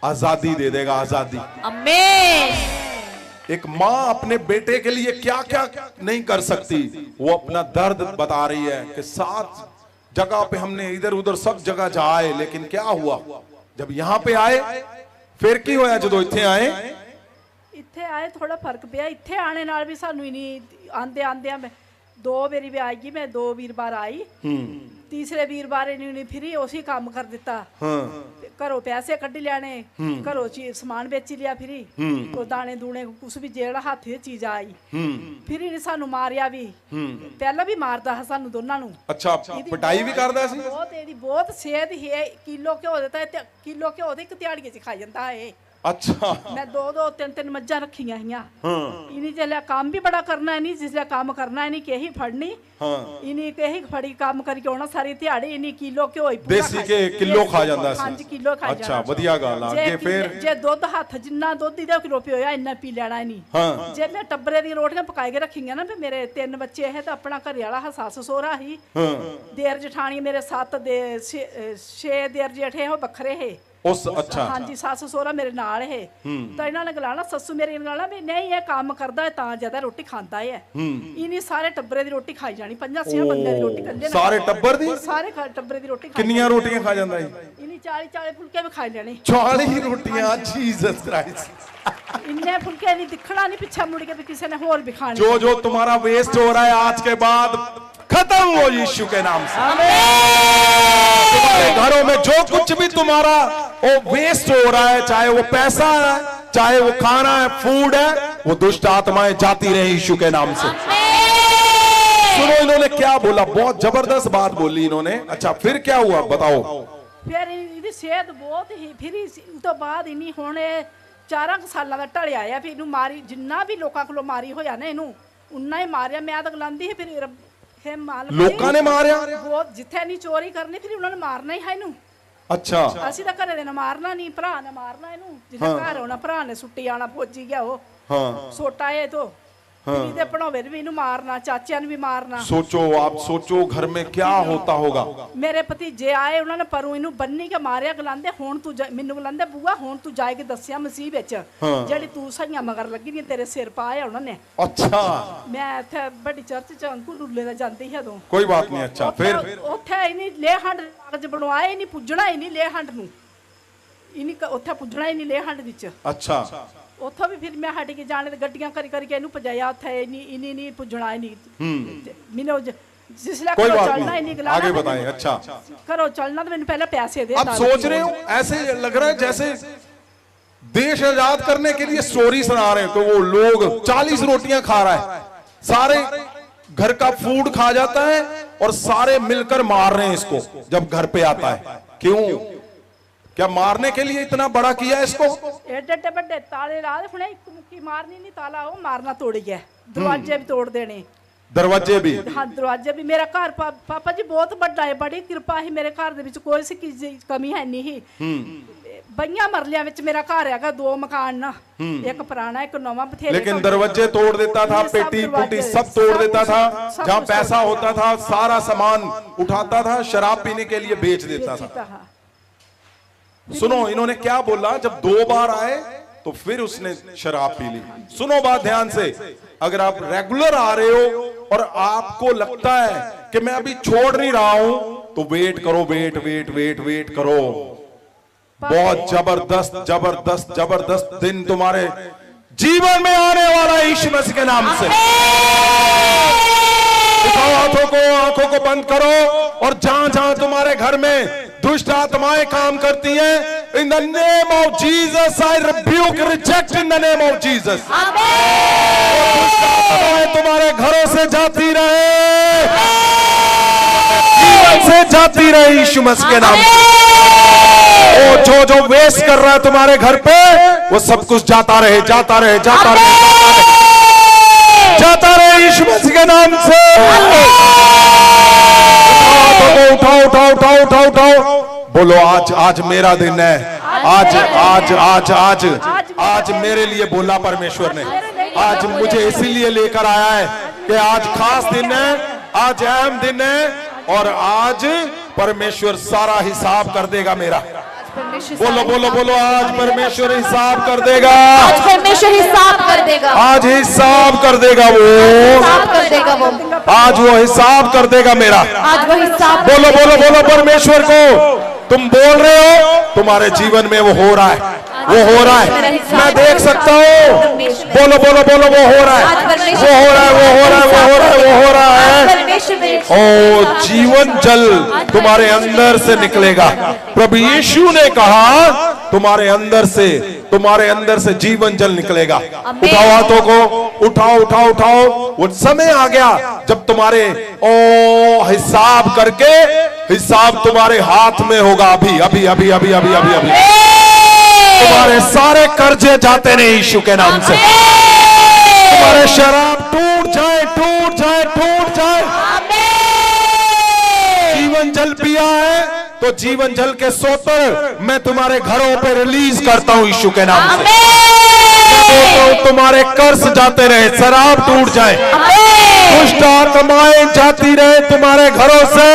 आजादी दे देगा। आजादी। आमीन। एक माँ अपने बेटे के लिए क्या क्या नहीं कर सकती, वो अपना दर्द बता रही है कि 7 जगह पे हमने इधर उधर सब जगह जाए, लेकिन क्या हुआ जब यहाँ पे आए? फिर की होया ਜਦੋਂ ਇੱਥੇ ਆਏ ਥੋੜਾ ਫਰਕ ਪਿਆ। ਇੱਥੇ ਆਣੇ ਨਾਲ ਵੀ ਸਾਨੂੰ ਹੀ ਨਹੀਂ ਆਂਦੇ ਮੈਂ 2 ਵਾਰੀ ਵੀ ਆਈ, ਮੈਂ 2 ਵੀਰਵਾਰ ਆਈ। ਤੀਸਰੇ ਵੀਰਵਾਰ ਇਹਨੇ ਫਿਰ ਉਸੇ ਕੰਮ ਕਰ ਦਿੱਤਾ। ਘਰੋਂ ਪੈਸੇ ਕੱਢ ਲਿਆਣੇ, ਘਰੋਂ ਸਮਾਨ ਵੇਚ ਲਿਆ, ਫਿਰ ਉਹ ਦਾਣੇ ਦੂਣੇ ਕੁਛ ਵੀ ਜਿਹੜਾ ਹੱਥ ਦੀ ਚੀਜ਼ ਆਈ। ਫਿਰ ਇਹਨੇ ਸਾਨੂੰ ਮਾਰਿਆ ਵੀ, ਪਹਿਲਾਂ ਵੀ ਮਾਰਦਾ ਹੈ ਸਾਨੂੰ ਦੋਨਾਂ ਨੂੰ। ਅੱਛਾ ਪਟਾਈ ਵੀ ਕਰਦਾ ਸੀ? ਬਹੁਤ ਇਹਦੀ ਬਹੁਤ ਸੇਧ ਹੈ। ਕਿਲੋ ਘਿਓ ਦਿੱਤਾ, ਕਿਲੋ ਘਿਓ ਦੇ ਇੱਕ ਦਿਹਾੜੀਏ ਚ ਖਾ ਜਾਂਦਾ ਹੈ। अच्छा मैं 2-2 3-3 मज्जा रखियां हियां इनी जिसले काम भी बड़ा करना है, नहीं जिसले काम करना है, नहीं कही फड़नी इनी कही फड़ी काम करके आना सारी दिहाड़ी इनी किलो घ्यो ही पूरा देसी के किलो खा जांदा सी। 5 किलो खा जाना। अच्छा वधिया गल आ। अगे फिर जे दुध हथ जिन्ना दुध दा किलो पियो इन्ना पी लेना नहीं। जे मैं टब्बरे दी रोटियां पकाई के रखीयां ना, मेरे 3 बच्चे है तो अपना घरे वाला हा सस सोहरा ही, देर जठानी मेरे 7 दे 6 देर जेठे हो बखरे है उस। अच्छा हाँ जी, सस सोहरा मेरे नाल है तो इन्हों ने गलाना, ससू मेरी ने गलाना भी नहीं ये काम करदा है तां ज्यादा रोटी खांदा है। इन्हीं सारे टब्बरे दी रोटी खाई जानी, 50-60 बंदे दी रोटी कल्ले सारे टब्बर दी सारे टब्बरे दी रोटी खाई। कितनियां रोटियां खा जांदा है? इन्हीं 40 फुलके भी खाई लेने। 40 रोटियां, जीसस क्राइस्ट। इन्ने फुलके नहीं दिखना नहीं पीछे मुड़ के भी किसी ने होर भी खाने। जो जो तुम्हारा वेस्ट हो रहा है आज के बाद खत्म हो यीशु के नाम से। तुम्हारे घरों में जो कुछ भी तुम्हारा वो वेस्ट हो रहा है, चाहे वो पैसा है, चाहे वो खाना है, फूड है, वो दुष्ट आत्माएं जाती रहे यीशु के नाम से। सुनो इन्होंने क्या बोला, बहुत जबरदस्त बात बोली इन्होंने। अच्छा फिर क्या हुआ बताओ? फिर इहदी सेहत बहुत ही, फिर इस तो बाद इन्हीं हुणे 4 सालां दा ढलिया आ। फिर इनू मारी जिन्ना भी लोकां कोलों मारी होया ना इनू उन्ना ही मारिया। मैं तो गलांदी है फिर लोकां ने मारिया बहुत, जिथे नहीं चोरी करनी फिर उन्होंने मारना ही है इनू। अच्छा ਅਸੀਂ ਤਾਂ ਘਰੇ ਦੇ ਨਾ ਮਾਰਨਾ ਨਹੀਂ, ਭਰਾ ਨੇ ਮਾਰਨਾ ਇਹਨੂੰ। ਜਿੱਦਾਂ ਘਰ ਹੋਣਾ ਭਰਾ ਨੇ ਸੁੱਟੀ ਆਣਾ, ਫੌਜੀ ਗਿਆ ਉਹ ਛੋਟਾ ਇਹ ਤੋਂ ਇਹਦੇ ਭਣੋਵੇ ਵੀ ਇਹਨੂੰ ਮਾਰਨਾ, ਚਾਚਿਆਂ ਨੂੰ ਵੀ ਮਾਰਨਾ। सोचो आप, सोचो घर में क्या होता होगा। ਮੇਰੇ ਭਤੀਜੇ ਆਏ ਉਹਨਾਂ ਨੇ ਪਰੂ ਇਹਨੂੰ ਬੰਨੀ ਕੇ ਮਾਰਿਆ। ਗਲਾਂਦੇ ਹੁਣ ਤੂੰ ਮੈਨੂੰ ਗਲਾਂਦੇ ਬੂਆ ਹੁਣ ਤੂੰ ਜਾ ਕੇ ਦੱਸਿਆ ਮਸੀਹ ਵਿੱਚ ਜਿਹੜੀ ਤੂੰ ਸਹੀਆਂ ਮਗਰ ਲੱਗੀ ਦੀਆਂ ਤੇਰੇ ਸਿਰ ਪਾਇਆ ਉਹਨਾਂ ਨੇ। अच्छा ਮੈਂ ਇੱਥੇ ਵੱਡੀ ਚਰਚ ਚ ਅੰਕੂ ਲੁੱਲੇ ਦਾ ਜਾਂਦੀ ਹੈ ਉਦੋਂ। कोई बात नहीं। अच्छा फिर ਉੱਥੇ ਇਹਨੀ ਲੇਹੰਡ ਕਾਗਜ਼ ਬਣਵਾਏ, ਨਹੀਂ ਪੁੱਜਣਾ ਹੀ ਨਹੀਂ ਲੇਹੰਡ ਨੂੰ, ਇਹਨੀ ਉੱਥੇ ਪੁੱਜਣਾ ਹੀ ਨਹੀਂ ਲੇਹੰਡ ਵਿੱਚ। अच्छा ਉੱਥੋਂ ਵੀ ਫਿਰ ਮੈਂ ਹਟ ਕੇ ਜਾਣੇ ਤੇ ਗੱਡੀਆਂ ਕਰੀ ਕਰਕੇ ਇਹਨੂੰ ਭਜਾਇਆ ਉੱਥੇ। ਇਨੀ ਨਹੀਂ ਪੁੱਜਣਾ ਹੀ ਨਹੀਂ ਮੈਨੂੰ जिसले कोई घरों बात चलना नहीं, ही निकला आगे बताएं। अच्छा घरों चलना तो मैंने पहले पैसे दे। आप सोच रहे हो ऐसे लग रहा है जैसे देश आजाद करने के लिए स्टोरी सुना रहे हैं। तो वो लोग 40 रोटियां खा रहा है, सारे घर का फूड खा जाता है और सारे मिलकर मार रहे हैं इसको जब घर पे आता है। क्यों? क्या मारने के लिए इतना बड़ा किया इसको? एडे एडे बड़े ताले ला दे, एक मुक्की मारनी नहीं, ताला वो मारना तोड़ गया, दरवाजे भी तोड़ देने, दरवाजे भी। हाँ दरवाजे भी। मेरा घर पापा जी बहुत बड़ा है, बड़ी कृपा है मेरे घर दे विच, कोई सी कमी है नहीं। 22 मरलियां विच मेरा घर हैगा, 2 मकान ना, एक पुराना एक नवा बथेरे। लेकिन दरवाजे तोड़ देता था, पेटी पुटी सब तोड़ देता था, जहाँ पैसा होता था सारा सामान उठाता था, शराब पीने के लिए बेच देता था। सुनो इन्होंने क्या बोला, जब 2 बार आए तो फिर उसने शराब पी ली। सुनो बात ध्यान से, अगर आप रेगुलर आ रहे हो और आपको लगता है कि मैं अभी छोड़ नहीं रहा हूं, तो वेट करो, वेट करो। बहुत जबरदस्त जबरदस्त जबरदस्त दिन तुम्हारे जीवन में आने वाला है यीशु मसीह के नाम से। उठाओ आंखों को बंद करो और जहां जहां तुम्हारे घर में दुष्ट आत्माएं काम करती हैं, इन the name of Jesus I rebuke, reject in the name of Jesus. दुष्ट आत्माएं तुम्हारे घरों से जाती रहे, जीवन से जाती रहे यीशु मसीह के नाम से। और जो वेस्ट कर रहा है तुम्हारे घर पे, वो सब कुछ जाता रहे, जाता रहे, जाता रहे, जाता रहे यीशु मसीह के नाम से। उठाओ उठाओ उठाओ उठाओ उठाओ, बोलो आज मेरा दिन है। आज मेरे लिए बोला परमेश्वर ने, आज मुझे इसीलिए लेकर आया है कि आज खास दिन है, आज अहम दिन है, और आज परमेश्वर सारा हिसाब कर देगा मेरा। बोलो बोलो बोलो, आज परमेश्वर हिसाब कर देगा, आज परमेश्वर हिसाब कर देगा, आज हिसाब कर देगा वो, हिसाब कर देगा वो, आज वो हिसाब कर देगा मेरा। आज वो हिसाब। बोलो बोलो बोलो परमेश्वर को, तुम बोल रहे हो तुम्हारे जीवन में वो हो रहा है, वो हो रहा है, मैं देख सकता हूँ। बोलो बोलो बोलो, वो हो रहा है, वो हो रहा है, वो हो रहा है, वो हो रहा है, वो हो रहा है। ओ जीवन जल तुम्हारे अंदर से निकलेगा। प्रभु यीशु ने कहा तुम्हारे अंदर से जीवन जल निकलेगा। उठाओ हाथों को, उठाओ उठाओ उठाओ। वो समय आ गया जब तुम्हारे हिसाब करके हिसाब तुम्हारे हाथ में होगा। अभी अभी अभी अभी अभी अभी अभी तुम्हारे सारे कर्जे जाते रहे यीशु के नाम से। तुम्हारे शराब टूट जाए, टूट जाए, टूट जाए। जीवन जल पिया है तो जीवन जल के सोतर मैं तुम्हारे घरों पे रिलीज करता हूं यीशु के नाम से। तुम्हारे कर्ज जाते रहे, शराब टूट जाए, दुष्ट आत्माएं जाती रहे तुम्हारे घरों से,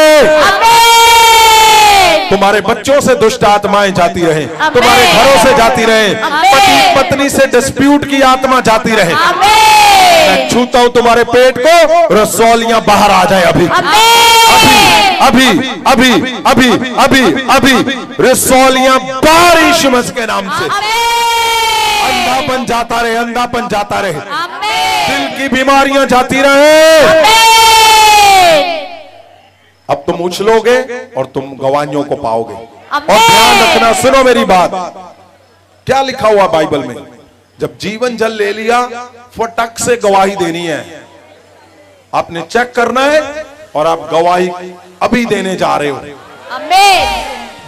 तुम्हारे बच्चों से दुष्ट आत्माएं जाती रहे, तुम्हारे घरों से जाती रहे, पति पत्नी से डिस्प्यूट की आत्मा जाती रहे। मैं छूता हूं तुम्हारे पेट को, रसौलियां बाहर आ जाए अभी अभी अभी अभी अभी अभी रसौलियां बाहर यीशु मसीह के नाम से। अंधापन जाता रहे, अंधापन जाता रहे, दिल की बीमारियां जाती रहे। अब तुम उछलोगे और तुम गवाहियों को पाओगे। और ध्यान रखना, सुनो मेरी बात, क्या लिखा हुआ बाइबल में, जब जीवन जल ले लिया फटक से गवाही देनी है। आपने चेक करना है और आप गवाही अभी देने जा रहे हो।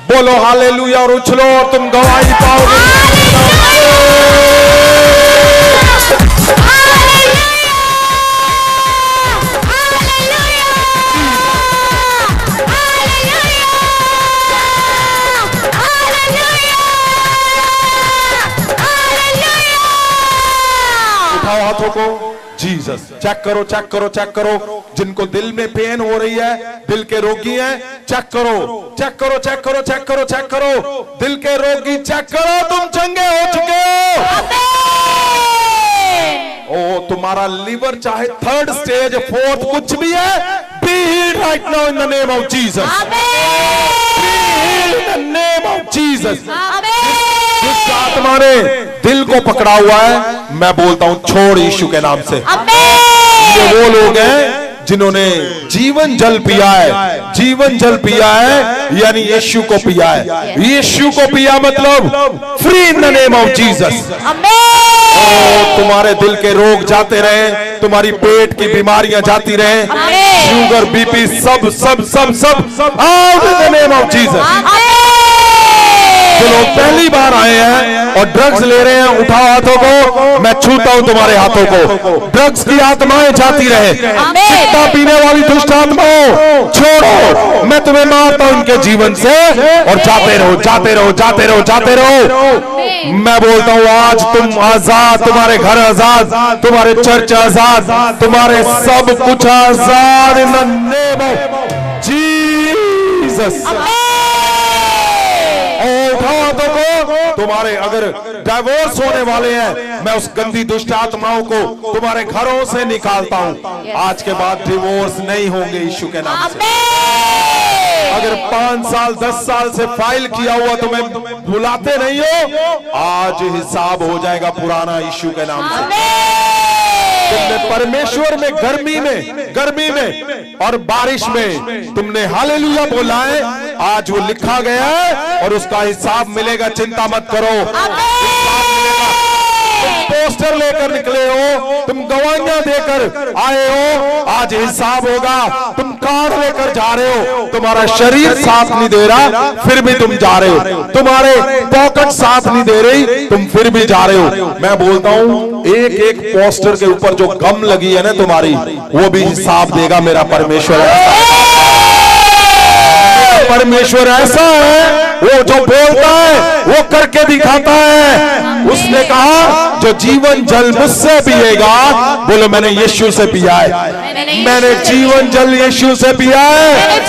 बोलो हालेलुया और उछलो और तुम गवाही पाओगे। उठाओ हाथों को, जीसस। चेक करो, चेक करो, चेक करो। जिनको दिल में पेन हो रही है, दिल के रोगी हैं, चेक करो, चेक करो, चेक करो, चेक करो, चेक करो। दिल के रोगी चेक करो, तुम चंगे हो चुके हो। ओ तुम्हारा लिवर चाहे 3rd स्टेज 4th कुछ भी है, be healed right now in the name of Jesus. In the name of Jesus. जिस आत्मा ने दिल को पकड़ा हुआ है, मैं बोलता हूं छोड़ यीशु के नाम से। ये वो लोग हैं जिन्होंने जीवन जल पिया है, जीवन जल पिया है यानी यीशु को पिया है। यीशु को पिया मतलब free in the name of Jesus. तुम्हारे दिल के रोग जाते रहे, तुम्हारी पेट की बीमारियां जाती रहे, शुगर बीपी सब सब सब सब out in the name of Jesus. जो लोग पहली बार आए हैं और ड्रग्स ले रहे हैं, उठाओ हाथों को, मैं छूता हूं तुम्हारे हाथों को। ड्रग्स की आत्माएं जाती रहे, चिट्टा पीने वाली दुष्ट आत्माओं छोड़ो, मैं तुम्हें मारता हूं इनके जीवन से। और जाते रहो, जाते रहो, जाते रहो, जाते रहो। मैं बोलता हूं आज तुम आजाद, तुम्हारे घर आजाद, तुम्हारे चर्च आजाद, तुम्हारे सब कुछ आजाद in the name of Jesus. तुम्हारे अगर डाइवोर्स होने वाले हैं, मैं उस गंदी दुष्ट आत्माओं को तुम्हारे घरों से निकालता हूं। आज के बाद डिवोर्स नहीं होंगे यीशु के नाम से। अगर 5 साल 10 साल से फाइल किया हुआ तुम्हें बुलाते नहीं हो, आज हिसाब हो जाएगा पुराना यीशु के नाम से। तुमने परमेश्वर में गर्मी में और बारिश में तुमने हालेलुया बोला है, आज वो लिखा गया है और उसका हिसाब मिलेगा। चिंता मत करो, तुम पोस्टर लेकर निकले हो, तुम गवाहियां देकर आए हो, आज हिसाब होगा। तुम कार्ड लेकर जा रहे हो, तुम्हारा शरीर साथ नहीं दे रहा फिर भी तुम जा रहे हो, तुम्हारे पॉकेट साथ नहीं दे रही तुम फिर भी जा रहे हो। मैं बोलता हूं एक एक पोस्टर के ऊपर जो गम लगी है ना तुम्हारी, वो भी हिसाब देगा मेरा परमेश्वर। परमेश्वर ऐसा है, वो जो बोलता है वो करके दिखाता है। उसने कहा जो जीवन जल मुझसे पिएगा, बोलो मैंने यीशु से पिया है, मैंने जीवन जल यीशु से पिया है,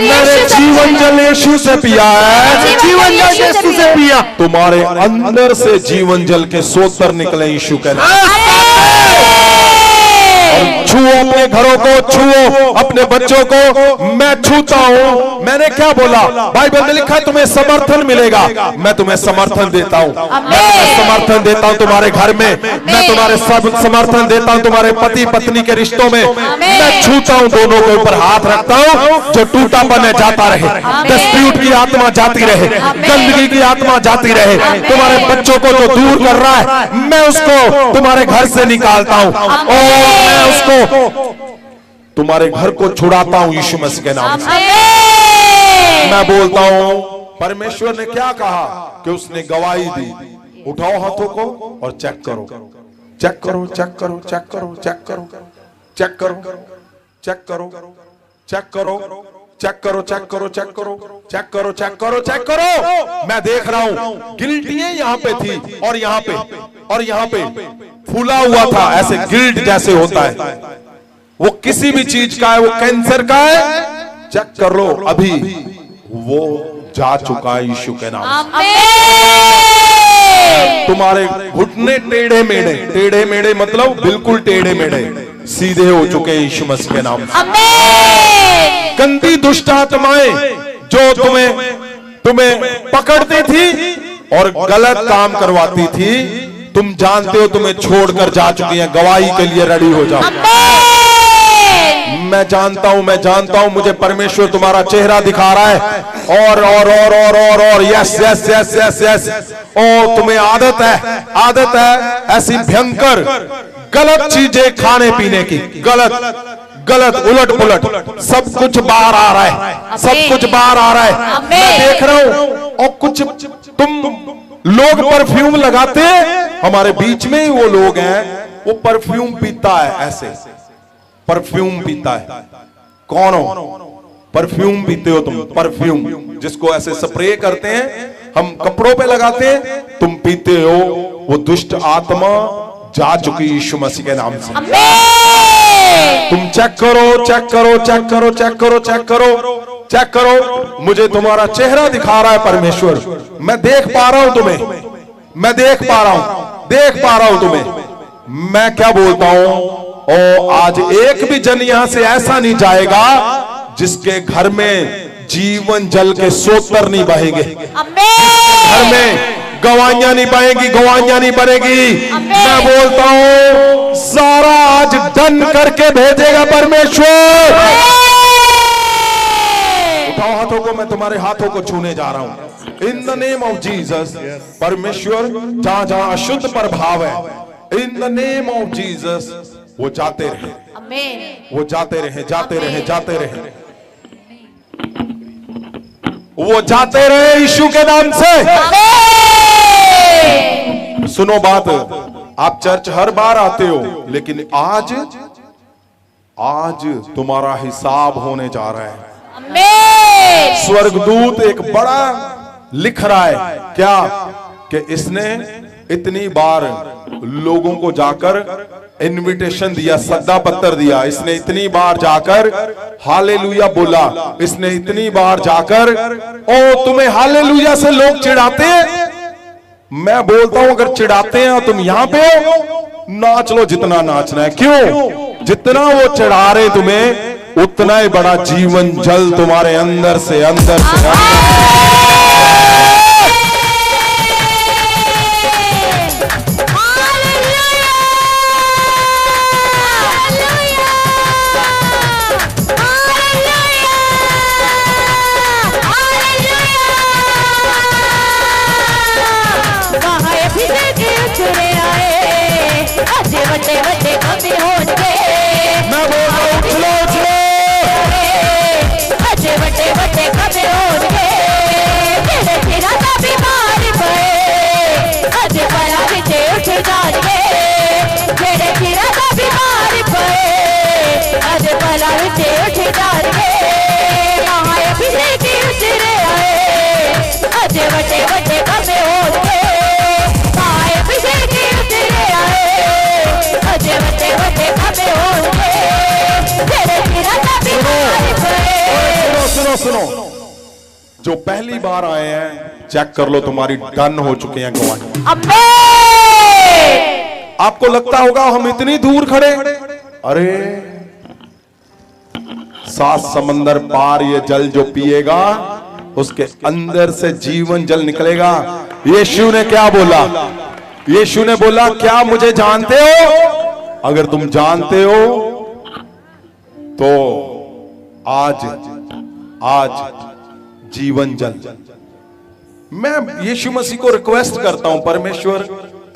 मैंने जीवन जल यीशु से पिया है, जीवन जल यीशु से पिया। तुम्हारे अंदर से जीवन जल के सोतर निकले यीशु के नाम। छुओ अपने घरों को, छुओ अपने बच्चों को, मैं छूता हूं। मैंने क्या बोला? बाइबल में लिखा है तुम्हें समर्थन मिलेगा। मैं तुम्हें समर्थन देता हूं, मैं तुम्हें समर्थन देता हूं तुम्हारे घर में, मैं तुम्हारे सब समर्थन देता हूं तुम्हारे पति पत्नी के रिश्तों में। मैं छूता हूं, दोनों के ऊपर हाथ रखता हूं। जो टूटापन है जाता रहे, डिस्प्यूट की आत्मा जाती रहे, गंदगी की आत्मा जाती रहे, तुम्हारे बच्चों को जो दूर कर रहा है मैं उसको तुम्हारे घर से निकालता हूं और मैं उसको तुम्हारे घर को छुड़ाता हूं यीशु मसीह के नाम से। मैं बोलता हूं परमेश्वर ने क्या कहा कि उसने गवाही दी। उठाओ हाथों को और चेक करो, चेक करो, चेक करो, चेक करो, चेक करो, चेक करो, चेक करो, चेक करो, चेक करो, चेक करो, चेक करो, चेक करो, चेक करो, चेक करो। मैं देख रहा हूं गिल्टियां यहाँ पे थी और यहाँ पे और यहाँ पे फूला हुआ था, ऐसे गिल्ट जैसे होता है। वो किसी भी चीज का है, वो कैंसर का है, चेक कर लो, अभी वो जा चुका है यीशु के नाम से। तुम्हारे घुटने टेढ़े मेढ़े, टेढ़े मेढ़े मतलब बिल्कुल टेढ़े मेढ़े सीधे हो चुके हैं यीशु मसीह के नाम से। गंदी दुष्ट आत्माएं जो तुम्हें पकड़ती थी और गलत काम करवाती थी, तुम जानते हो तुम्हें छोड़कर जा चुकी हैं। गवाही के लिए रेडी हो जाओ। मैं जानता हूं, मुझे परमेश्वर तुम्हारा चेहरा दिखा रहा है। और yes yes yes yes yes. ओ तुम्हें आदत है ऐसी भयंकर गलत चीजें खाने पीने की, गलत उलट पुलट सब कुछ बाहर आ रहा है, सब कुछ बाहर आ रहा है। मैं देख रहा हूं। और कुछ तुम लोग परफ्यूम लगाते हैं, हमारे बीच में ही वो लोग हैं, वो परफ्यूम पीता है, ऐसे परफ्यूम पीता है। कौन हो? परफ्यूम पीते हो तुम, परफ्यूम जिसको ऐसे स्प्रे करते हैं, हम कपड़ों पे लगाते हैं, तुम पीते हो। वो दुष्ट आत्मा जा चुकी यीशु मसीह के नाम से। तुम चेक करो, चेक करो, चेक करो, चेक करो, चेक करो, चेक करो। मुझे तुम्हारा चेहरा दिखा रहा है परमेश्वर। मैं देख पा रहा हूं तुम्हें, मैं देख पा रहा हूं तुम्हें। मैं क्या बोलता हूं? और आज एक भी जन यहां से ऐसा नहीं जाएगा जिसके घर में जीवन जल के सोतर नहीं बहेंगे, घर में गवाहियां नहीं बहेंगी, गवाहियां नहीं बनेगी। मैं बोलता हूं सारा आज डन करके भेजेगा परमेश्वर। उठाओ हाथों को, मैं तुम्हारे हाथों को छूने जा रहा हूं इन द नेम ऑफ जीसस। परमेश्वर जहां जहां अशुद्ध प्रभाव है, इन द नेम ऑफ जीसस वो जाते रहे, वो जाते रहे, जाते रहे, जाते रहे, वो जाते रहे यीशु के नाम से। सुनो बात, आप चर्च हर बार आते हो, लेकिन आज तुम्हारा हिसाब होने जा रहा है। स्वर्गदूत एक बड़ा लिख रहा है क्या कि इसने इतनी बार लोगों को जाकर इनविटेशन दिया, सद्दा पत्र दिया, इसने इतनी बार जाकर हालेलुया बोला, इसने इतनी बार जाकर। ओ तुम्हें हालेलुया से लोग चिढ़ाते हैं। मैं बोलता हूं अगर चिढ़ाते हैं तुम यहां पे हो, नाच लो जितना नाचना है। क्यों? जितना वो चिढ़ा रहे तुम्हें, उतना ही बड़ा जीवन जल तुम्हारे अंदर से बड़े बड़े कभी होंगे। मैं बोल रहा हूं उछलो उछलो, बड़े बड़े बड़े कभी होंगे। तेरे तेरा का बीमार पे अज बड़ा बिचे उठ जाएंगे। तेरे तेरा का बीमार पे अज बड़ा बिचे उठ जाएंगे। महाए बिजली की उतरे आए अज बड़े बड़े कभी होंगे। महाए बिजली की उतरे आए अजे बड़े बड़े कभी होंगे। तेरे तेरा का बीमार पे। सुनो सुनो, जो पहली बार आए हैं चेक कर लो, तुम्हारी डन हो चुके हैं गवाही। आपको लगता होगा हम इतनी दूर खड़े, अरे 7 समंदर पार ये जल जो पिएगा उसके अंदर से जीवन जल निकलेगा। यीशु ने क्या बोला? यीशु ने बोला क्या मुझे जानते हो? अगर तुम जानते हो तो आज जीवन जल। मैं यीशु मसीह को रिक्वेस्ट करता हूं, परमेश्वर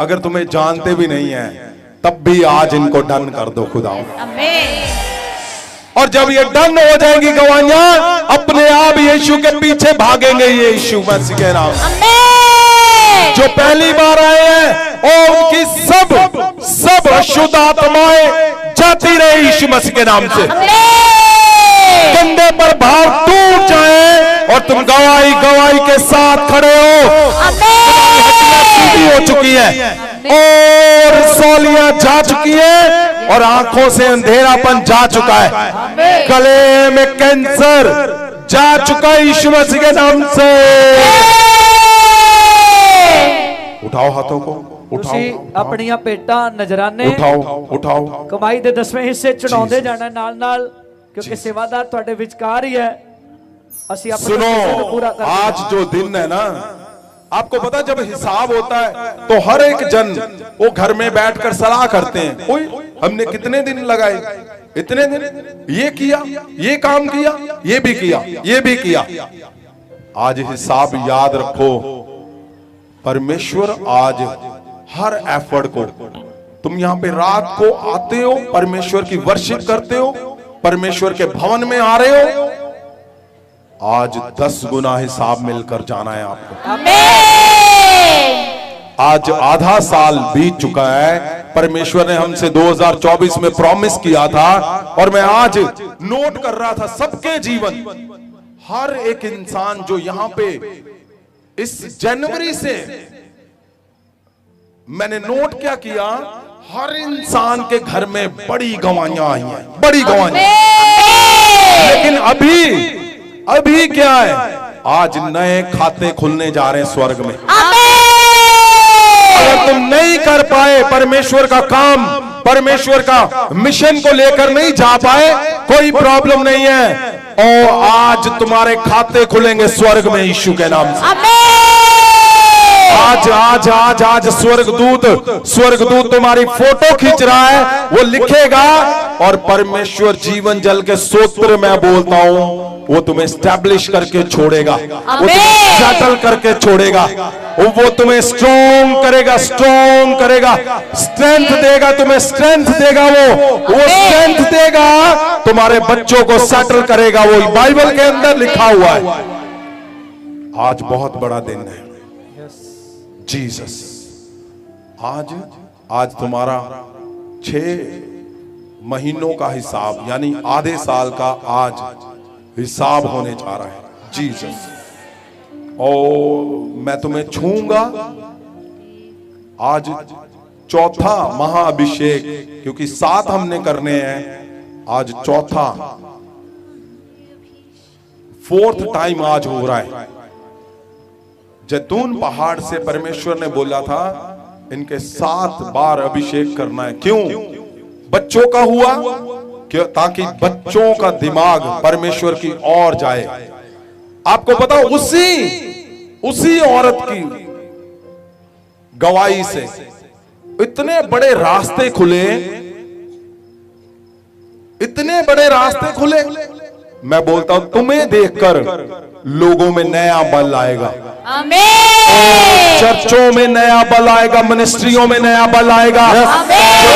अगर तुम्हें जानते भी नहीं है तब भी आज इनको डन कर दो खुदा। और जब ये डन हो जाएगी गवाहियां, अपने आप यीशु के पीछे भागेंगे यीशु मसीह के नाम। जो पहली बार आए हैं और उनकी सब अशुद्ध आत्माएं जाती रहे यीशु मसीह के नाम से। कंधे पर भाव टूट जाए और तुम गवाही के साथ खड़े हो। सीधी हो चुकी है और सौलियां जा चुकी है और आंखों से अंधेरापन जा चुका है। गले में कैंसर जा चुका है यीशु मसीह के नाम से। उठाओ हाथों को, उठाओ अपनिया पेटा नजराने उठाओ कमाई दे 10वें हिस्से चढ़ाਉਂਦੇ जाना नाल क्योंकि सेवादार ਤੁਹਾਡੇ ਵਿਚਕਾਰ ही है। ਅਸੀਂ अपने सुनो, पूरा कर आज जो दिन है ना, आपको पता जब हिसाब होता है तो हर एक जन वो घर में बैठकर सलाह करते हैं, ओए हमने कितने दिन लगाए, इतने दिन ये किया, ये काम किया, ये भी किया, ये भी किया। आज हिसाब याद रखो, परमेश्वर आज हर एफर्ट को, तुम यहां पे रात को आते हो, परमेश्वर की वर्शिप करते हो, परमेश्वर के भवन में आ रहे हो, आज 10 गुना हिसाब मिलकर जाना है आपको। आज आधा साल बीत चुका है, परमेश्वर ने हमसे 2024 में प्रॉमिस किया था और मैं आज नोट कर रहा था सबके जीवन, हर एक इंसान जो यहां पे इस जनवरी से मैंने नोट क्या किया, हर इंसान के घर में बड़ी गवाहियां आई हैं, बड़ी गवाहियां। लेकिन अभी क्या है, आज नए खाते खुलने जा रहे हैं स्वर्ग में। अगर तुम नहीं कर पाए परमेश्वर का काम, परमेश्वर का मिशन को लेकर नहीं जा पाए, कोई प्रॉब्लम नहीं है, और आज तुम्हारे खाते खुलेंगे स्वर्ग में यीशु के नाम से। आज स्वर्गदूत तुम्हारी फोटो खींच रहा है, वो लिखेगा और परमेश्वर जीवन जल के स्तोत्र मैं बोलता हूं, वो तुम्हें स्टैब्लिश करके छोड़ेगा, वो तुम्हें सेटल करके छोड़ेगा, वो तुम्हें स्ट्रॉन्ग करेगा, स्ट्रेंथ देगा, तुम्हें स्ट्रेंथ देगा, वो स्ट्रेंथ देगा, तुम्हारे बच्चों को सेटल करेगा। वो बाइबल के अंदर लिखा हुआ है। आज बहुत बड़ा दिन है जीसस। आज तुम्हारा 6 महीनों का हिसाब, यानी आधे साल का आज हिसाब होने जा रहा है जीसस। और मैं तुम्हें छूंगा आज, चौथा महाअभिषेक, क्योंकि 7 हमने करने हैं, आज चौथा 4th टाइम आज हो रहा है। जैतून पहाड़ से परमेश्वर ने बोला था इनके 7 बार अभिषेक करना है। क्यों? बच्चों का हुआ क्यों? ताकि बच्चों का दिमाग परमेश्वर की ओर जाए। आपको पता, उसी औरत की गवाही से इतने बड़े रास्ते खुले, इतने बड़े रास्ते खुले। मैं बोलता हूं तुम्हें देखकर लोगों में नया बल आएगा, चर्चों में नया बल आएगा, मिनिस्ट्रियों में नया बल आएगा। जो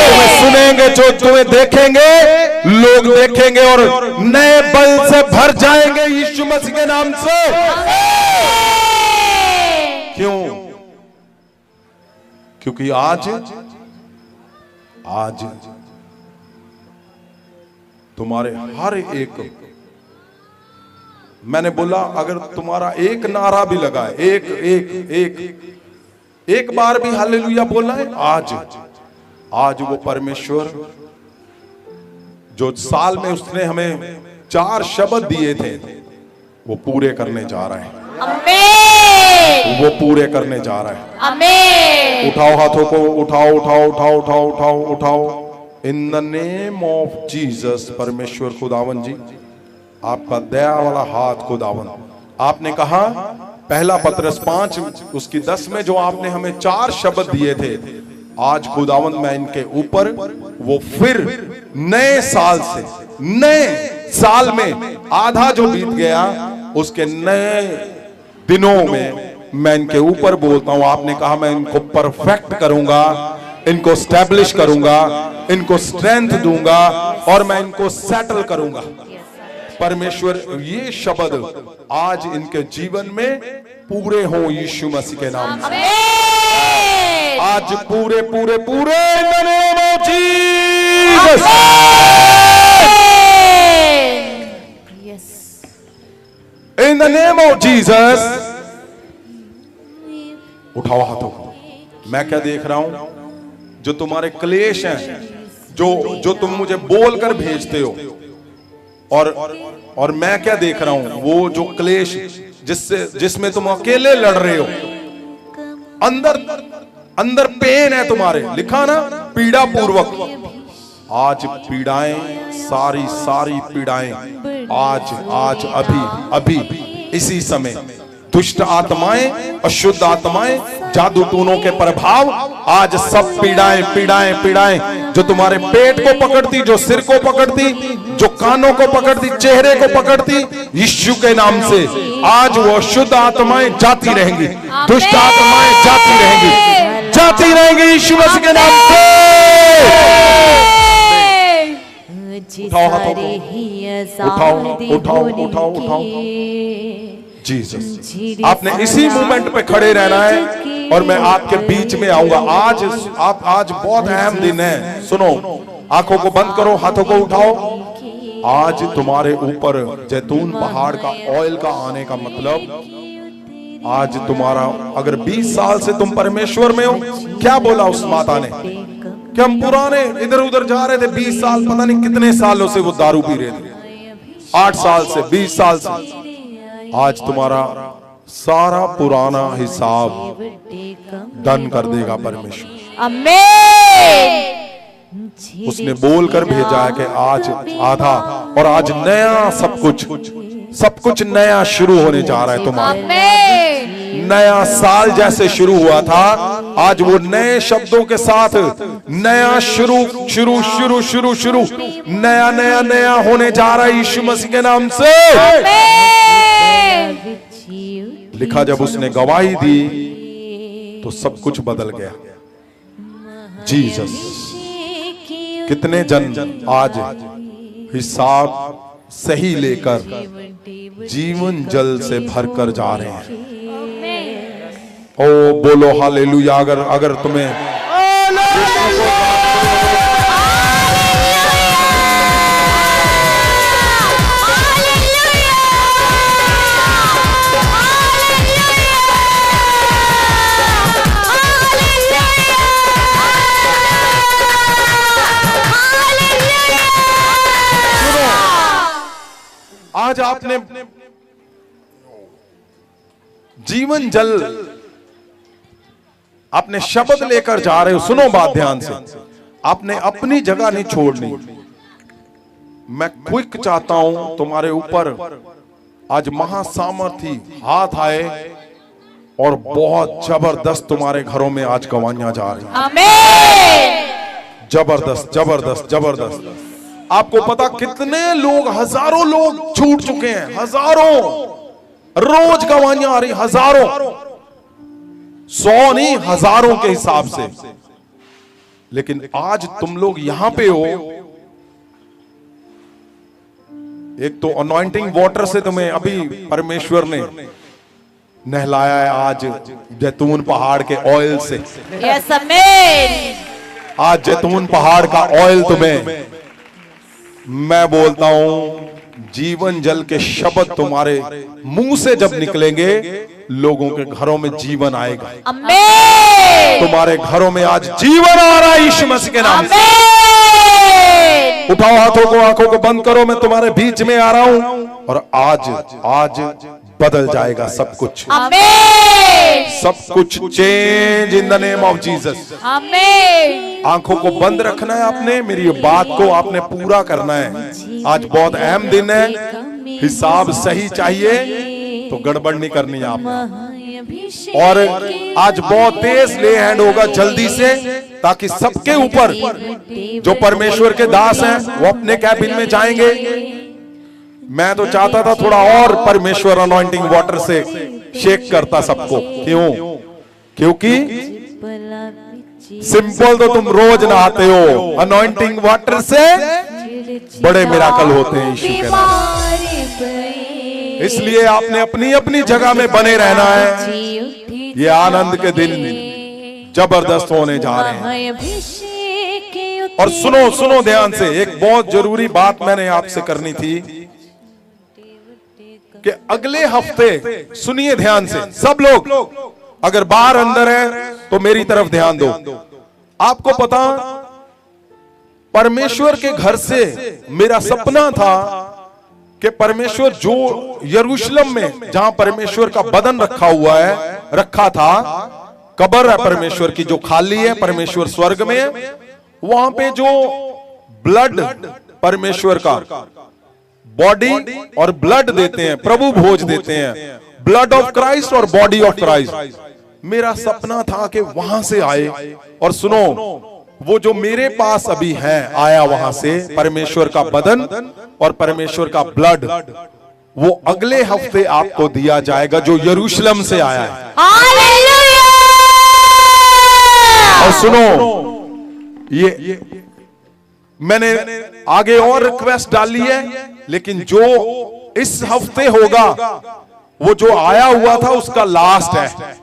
तुम्हें सुनेंगे, जो तुम्हें देखेंगे, लोग देखेंगे और नए बल से भर जाएंगे यीशु मसीह के नाम से। क्यों? क्योंकि आज तुम्हारे हर एक, मैंने बोला अगर तुम्हारा एक नारा भी लगा है, एक बार भी हालेलुया बोलना है, आज वो परमेश्वर जो साल में उसने हमें 4 शब्द दिए थे, वो पूरे करने जा रहे हैं। वो पूरे करने जा रहा है। उठाओ हाथों को, उठाओ इन द नेम ऑफ जीसस। परमेश्वर खुदावन जी, आपका दया वाला हाथ खुदावन। आपने कहा पहला पत्रस 5 उसकी 10 में जो आपने हमें 4 शब्द दिए थे, आज खुदावन मैं इनके ऊपर वो फिर नए साल में आधा जो बीत गया उसके नए दिनों में मैं इनके ऊपर बोलता हूं। आपने कहा मैं इनको परफेक्ट करूंगा, इनको स्टैब्लिश करूंगा, इनको स्ट्रेंथ दूंगा और मैं इनको सेटल करूंगा। परमेश्वर ये शब्द आज इनके जीवन में पूरे हो यीशु मसीह के नाम से। आज पूरे पूरे पूरे in the name of Jesus. Yes. In the name of Jesus. उठाओ हाथों को। मैं क्या देख रहा हूं? जो तुम्हारे क्लेश हैं, जो तुम मुझे बोलकर भेजते हो, और मैं क्या देख रहा हूं? वो जो क्लेश जिसमें तुम अकेले लड़ रहे हो, अंदर पेन है तुम्हारे, लिखा ना पीड़ा पूर्वक। आज पीड़ाएं, सारी पीड़ाएं आज अभी इसी समय दुष्ट आत्माएं, अशुद्ध आत्माएं, जादू टूनों के प्रभाव, आज सब पीड़ाएं जो तुम्हारे पेट को पकड़ती, जो सिर को पकड़ती, जो कानों को पकड़ती, चेहरे को पकड़ती, यीशु के नाम से आज वो अशुद्ध आत्माएं जाती रहेंगी, दुष्ट आत्माएं जाती रहेंगी यीशु मसीह के नाम से। उठाओ जीसस। आपने इसी मोमेंट पे खड़े रहना है और मैं आपके बीच में आऊंगा। आज बहुत अहम दिन है। सुनो, आंखों को बंद करो, हाथों को उठाओ। आज तुम्हारे ऊपर जैतून पहाड़ का ऑयल का आने का मतलब, आज तुम्हारा, अगर 20 साल से तुम परमेश्वर में हो, क्या बोला उस माता ने कि हम पुराने इधर उधर जा रहे थे, 20 साल, पता नहीं कितने सालों से वो दारू पी रहे थे, 8 साल से, 20 साल से। आज तुम्हारा सारा पुराना हिसाब डन कर देगा परमेश्वर। आमीन। उसने बोलकर भेजा है कि आज आधा, और आज नया सब कुछ नया शुरू होने जा रहा है तुम्हारा। नया साल जैसे शुरू हुआ था, आज वो नए शब्दों के साथ नया शुरू नया होने जा रहा है यीशु मसीह के नाम से। लिखा, जब उसने गवाही दी तो सब कुछ बदल गया। जीसस। कितने जन आज हिसाब सही लेकर जीवन जल से भरकर जा रहे हैं। ओ बोलो हालेलुया। अगर तुम्हें आज आपने जीवन जल, आपने शब्द लेकर जा रहे हो। सुनो बात ध्यान से, आपने अपनी जगह नहीं छोड़नी। मैं क्विक चाहता हूं तुम्हारे ऊपर आज महासामर्थी हाथ आए और बहुत जबरदस्त तुम्हारे घरों में आज गवाहियां जा रही हैं। आमीन। जबरदस्त। आपको पता कितने लोग, हजारों लोग छूट चुके हैं, हजारों, रोज गवाहियां आ रही, हजारों, 100 नहीं, हजारों के हिसाब से। लेकिन आज तुम लोग यहां पे हो, एक तो अनॉइंटिंग वाटर से तुम्हें अभी परमेश्वर ने नहलाया है, आज जैतून पहाड़ के ऑयल से। यस आमीन। आज जैतून पहाड़ का ऑयल तुम्हें, मैं बोलता हूं, जीवन जल के शब्द तुम्हारे मुंह से जब निकलेंगे, लोगों के घरों में जीवन आएगा। आमीन। तुम्हारे घरों में आज जीवन आ रहा है यीशु मसीह के नाम से। उठाओ हाथों को, आंखों को बंद करो, मैं तुम्हारे बीच में आ रहा हूं और आज बदल जाएगा सब कुछ। आमीन। सब कुछ change in the name of Jesus. आमीन। आंखों को बंद रखना है आपने, मेरी बात को आपने पूरा करना है। आज बहुत अहम दिन है, हिसाब सही चाहिए तो गड़बड़ नहीं करनी है आपने। और आज बहुत तेज ले हैंड होगा, जल्दी से, ताकि सबके ऊपर जो परमेश्वर के दास हैं वो अपने कैबिन में जाएंगे। मैं तो चाहता था थोड़ा और परमेश्वर अनॉइंटिंग वाटर से शेक करता सबको। क्यों? क्योंकि सिंपल तो तुम रोज नहाते हो, अनॉइंटिंग वाटर से बड़े मिराकल होते हैं यीशु के नाम। इसलिए आपने अपनी अपनी जगह में बने रहना है। ये आनंद के दिन जबरदस्त होने जा रहे हैं। महाअभिषेक के और सुनो सुनो ध्यान से, एक बहुत जरूरी बात मैंने आपसे करनी थी कि अगले हफ्ते सुनिए ध्यान से सब लोग, अगर बाहर अंदर है तो मेरी तरफ ध्यान दो। आपको पता, परमेश्वर के घर से मेरा सपना था कि परमेश्वर जो यरूशलेम में जहां परमेश्वर का बदन रखा हुआ है, रखा था, कब्र है परमेश्वर की जो खाली है, परमेश्वर स्वर्ग में है, वहां पे जो ब्लड परमेश्वर का बॉडी और ब्लड देते हैं, प्रभु भोज देते हैं, ब्लड ऑफ क्राइस्ट और बॉडी ऑफ क्राइस्ट। मेरा सपना था कि वहां से आए, और सुनो, वो जो मेरे पास अभी है आया वहां से परमेश्वर का बदन और परमेश्वर का ब्लड, वो अगले हफ्ते आपको दिया जाएगा जो यरूशलेम से आया है। हालेलुया। और सुनो, ये मैंने आगे और रिक्वेस्ट डाली है, लेकिन जो इस हफ्ते होगा वो जो आया हुआ था उसका लास्ट है,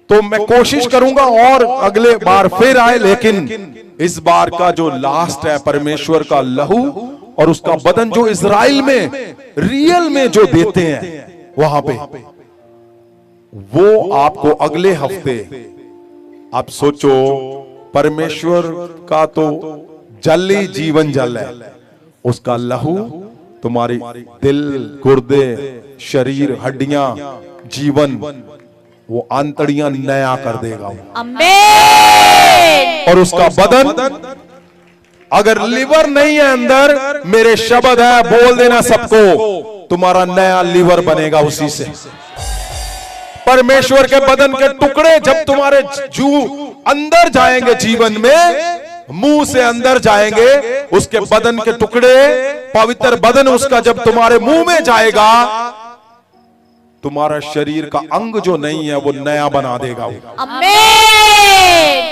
तो मैं कोशिश करूंगा और अगले बार फिर आए, लेकिन इस बार का जो लास्ट है परमेश्वर का लहू और उसका बदन जो इजराइल में रियल में जो देते हैं वहां पे, वो आपको अगले हफ्ते। आप सोचो, परमेश्वर का तो जल ही जीवन जल है, उसका लहू तुम्हारी दिल, गुर्दे, शरीर, हड्डियां, जीवन, वो आंतड़ियां नया कर देगा। आमीन। और उसका बदन, अगर लिवर नहीं है अंदर, मेरे शब्द है, बोल देना सबको, तुम्हारा नया लिवर बनेगा उसी से। परमेश्वर के बदन के टुकड़े जब तुम्हारे जू अंदर जाएंगे, जीवन में मुंह से अंदर जाएंगे, उसके बदन के टुकड़े, पवित्र बदन उसका जब तुम्हारे मुंह में जाएगा, तुम्हारा शरीर का अंग जो नहीं है वो नया बना देगा। आमीन।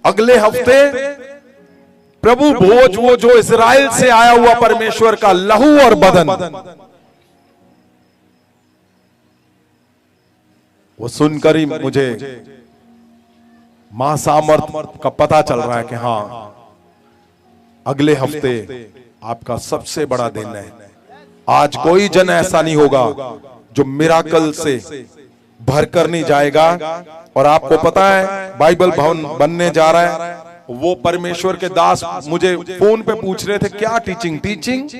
अगले हफ्ते प्रभु भोज, वो जो इजराइल से आया हुआ परमेश्वर का लहू और बदन, वो सुनकर ही मुझे महासामर्थ का पता चल रहा है कि हाँ, अगले हफ्ते आपका सबसे बड़ा दिन है। आज कोई जन ऐसा नहीं होगा जो मिराकल से भरकर नहीं जाएगा। और आपको पता है, बाइबल भवन बनने जा रहा है, वो परमेश्वर के दास मुझे फोन पे पूछ रहे थे, क्या टीचिंग,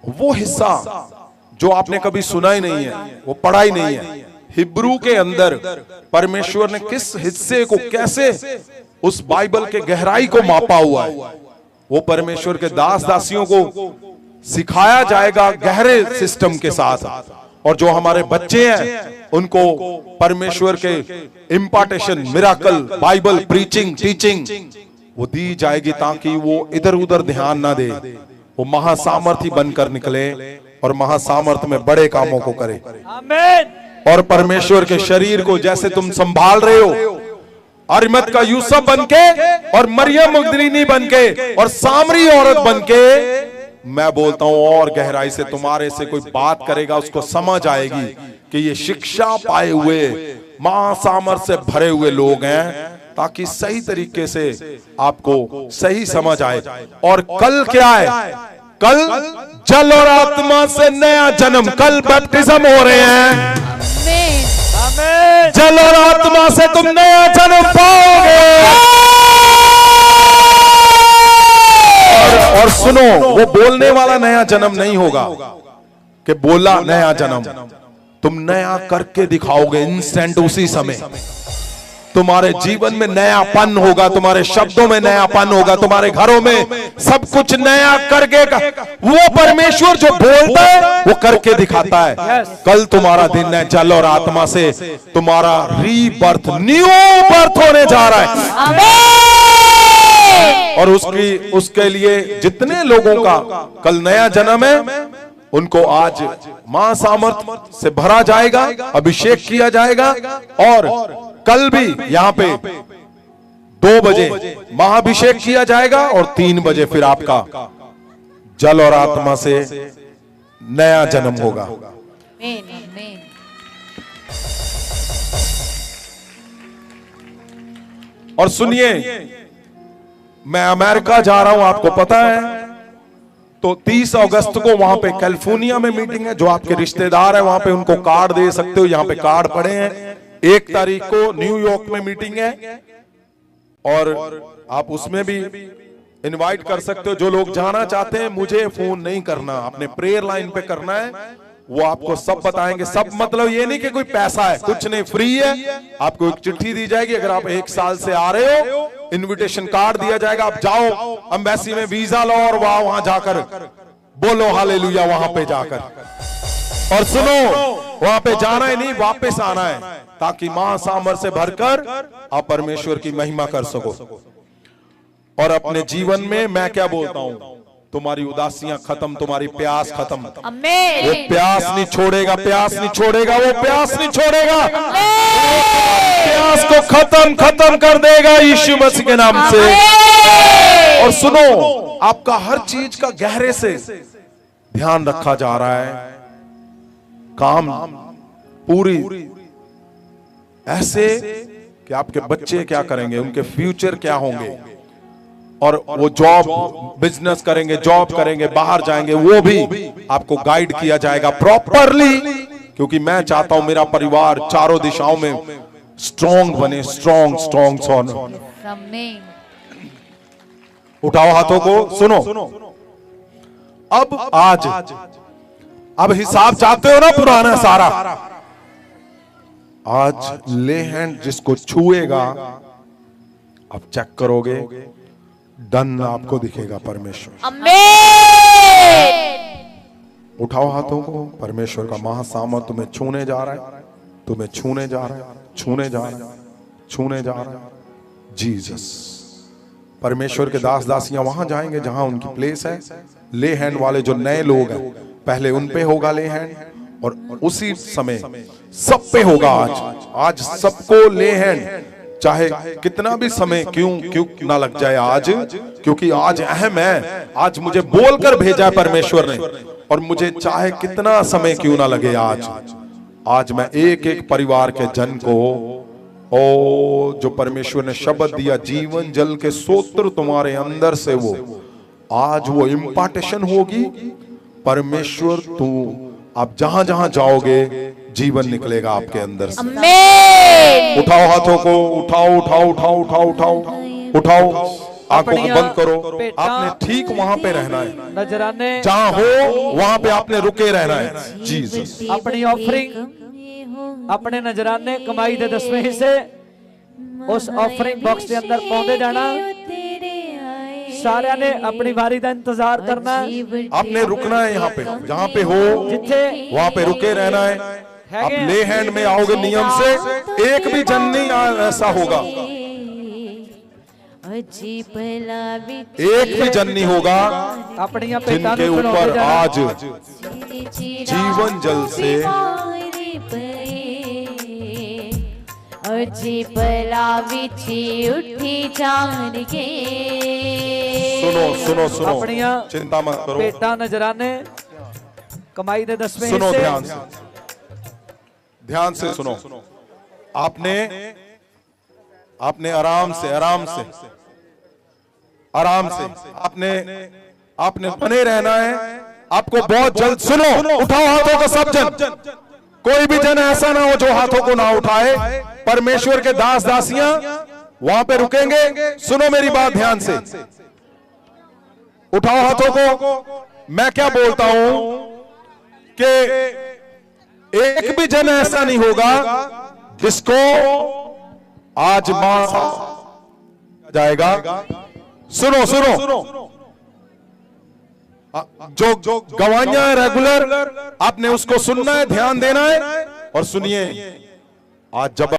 वो हिस्सा जो आपने कभी सुना ही नहीं है, वो पढ़ा ही नहीं है। हिब्रू के अंदर परमेश्वर ने किस हिस्से को कैसे उस बाइबल के गहराई को मापा हुआ है, वो परमेश्वर के दास दासियों को सिखाया जाएगा गहरे सिस्टम के साथ। और जो हमारे बच्चे हैं उनको परमेश्वर के इम्पार्टेशन, मिराकल, बाइबल प्रीचिंग, टीचिंग वो दी जाएगी, ताकि वो इधर उधर ध्यान ना दे, वो महासामर्थी बनकर निकले और महासामर्थ में बड़े कामों को करे। आमीन। और परमेश्वर के शरीर को जैसे तुम संभाल रहे हो, अरिमत का यूसुफ बनके और मरियम मगदलीनी बनके और सामरी औरत बनके, मैं बोलता हूं और गहराई से तुम्हारे से कोई बात करेगा, उसको समझ आएगी कि ये शिक्षा पाए हुए महासामर्थ से भरे हुए लोग हैं, ताकि सही तरीके से आपको सही समझ आए। और कल क्या है? कल जल और आत्मा से नया जन्म, कल बैप्टिज्म हो रहे हैं। जल और आत्मा से तुम नया जन्म पाओगे। और सुनो, वो बोलने वाला नया जन्म नहीं होगा कि बोला नया जन्म, तुम नया करके दिखाओगे इंस्टेंट, उसी समय तुम्हारे जीवन में नयापन होगा, तुम्हारे शब्दों में नयापन होगा, तुम्हारे घरों में सब कुछ नया करके वो परमेश्वर जो बोलता है वो करके दिखाता है। कल तुम्हारा दिन है, जल और आत्मा से तुम्हारा रीबर्थ, न्यू बर्थ होने जा रहा है। आमीन। और उसके लिए जितने लोगों का कल नया जन्म है, उनको आज मां सामर्थ से भरा जाएगा, अभिषेक किया जाएगा। और कल भी यहाँ पे 2 बजे महाभिषेक किया जाएगा और 3 बजे फिर आपका जल और आत्मा से नया जन्म होगा। और सुनिए, मैं अमेरिका जा रहा हूं, आपको पता है, तो 30 अगस्त को वहां पे कैलिफोर्निया में मीटिंग है। जो आपके रिश्तेदार है वहां पे उनको कार्ड दे सकते हो, यहां पे कार्ड पड़े हैं। 1 तारीख को न्यूयॉर्क में मीटिंग है और आप उसमें भी इनवाइट कर सकते हो। जो लोग जाना चाहते हैं, मुझे फोन नहीं करना, अपने प्रेयर लाइन पे करना है, वो आपको सब बताएंगे। सब मतलब ये नहीं कि कोई पैसा है, कुछ नहीं, फ्री है। आपको एक चिट्ठी दी जाएगी, अगर आप 1 साल से आ रहे हो, इनविटेशन कार्ड दिया जाएगा, आप जाओ एम्बेसी में वीजा लो और वहां जाकर बोलो हालेलुया वहां पे जाकर। और सुनो, वहां पे जाना ही नहीं, वापस आना है, ताकि मां सामर्थ से भरकर आप परमेश्वर की महिमा कर सको। और अपने जीवन में मैं क्या बोलता हूं, तुम्हारी उदासियां खत्म, तुम्हारी प्यास खत्म। वो प्यास नहीं छोड़ेगा, प्यास नहीं छोड़ेगा, वो प्यास नहीं छोड़ेगा, प्यास को खत्म कर देगा यीशु मसीह के नाम से। और सुनो, आपका हर चीज का गहरे से ध्यान रखा जा रहा है, काम पूरी ऐसे कि आपके बच्चे क्या करेंगे, उनके फ्यूचर क्या होंगे, और वो जॉब बिजनेस करेंगे, जॉब करेंगे, बाहर जाएंगे, वो भी आपको गाइड किया जाएगा प्रॉपरली। क्योंकि मैं चाहता हूं मेरा परिवार चारों दिशाओं में स्ट्रॉन्ग बने, स्ट्रॉन्ग। उठाओ हाथों को, सुनो। अब हिसाब चाहते हो ना पुराना सारा, आज ले हैंड जिसको छुएगा आप चेक करोगे, डन आपको दिखेगा परमेश्वर। उठाओ हाथों को, परमेश्वर का महासामर्थ तुम्हें छूने जा रहा है, तुम्हें छूने जा रहा है, छूने जा रहा है, छूने जा रहा है। जीसस, परमेश्वर के दास दासियां वहां जाएंगे जहां उनकी प्लेस है। ले हैंड वाले जो नए लोग हैं, पहले उन पे होगा ले हैंड, और उसी समय सब पे होगा। आज सबको ले हैंड, चाहे कितना भी समय क्यों ना लग जाए आज, क्योंकि आज अहम है। आज मुझे बोलकर भेजा है परमेश्वर ने, और मुझे चाहे कितना समय क्यों ना लगे, आज मैं एक एक परिवार के जन को, ओ जो परमेश्वर ने शब्द दिया, जीवन जल के सोत्र तुम्हारे अंदर से, वो आज वो इम्पार्टेशन होगी। परमेश्वर तू, आप जहां जहां जाओगे जीवन निकलेगा आपके अंदर से। उठाओ हाथों को, उठाओ, आंखों को बंद करो। आपने ठीक वहां पे रहना है, नजराने जहां हो वहां पे आपने रुके रहना है। जीसस, अपनी ऑफरिंग, अपने नजराने कमाई दे 10वें हिस्से उस ऑफरिंग बॉक्स के अंदर पौंदे जाना। सारे ने अपनी बारी का इंतजार करना, आपने रुकना है यहाँ पे, जहाँ पे हो जिथे वहां पे रुके रहना है। आप ले हैंड में आओगे नियम से, एक भी जन नहीं ऐसा होगा, एक भी जन नहीं होगा जिनके ऊपर आज जीवन जल से सुनो, चिंता मत करो। पेटा नजराने कमाई दे 10वें सुनो, हिस्से, ध्यान से सुनो। आपने आराम से आपने बने रहना है। आपको बहुत जल्द, सुनो, उठाओ हाथों को सब जन, कोई भी जन ऐसा ना हो जो हाथों को ना उठाए। परमेश्वर के दास दासियां वहां पे रुकेंगे। सुनो मेरी बात ध्यान से, उठाओ हाथों को। मैं क्या बोलता हूं कि एक भी जन ऐसा नहीं होगा जिसको आज मां जाएगा। सुनो, जो गवाहियां है रेगुलर, आपने उसको सुनना है, ध्यान देना है। और सुनिए, आज जब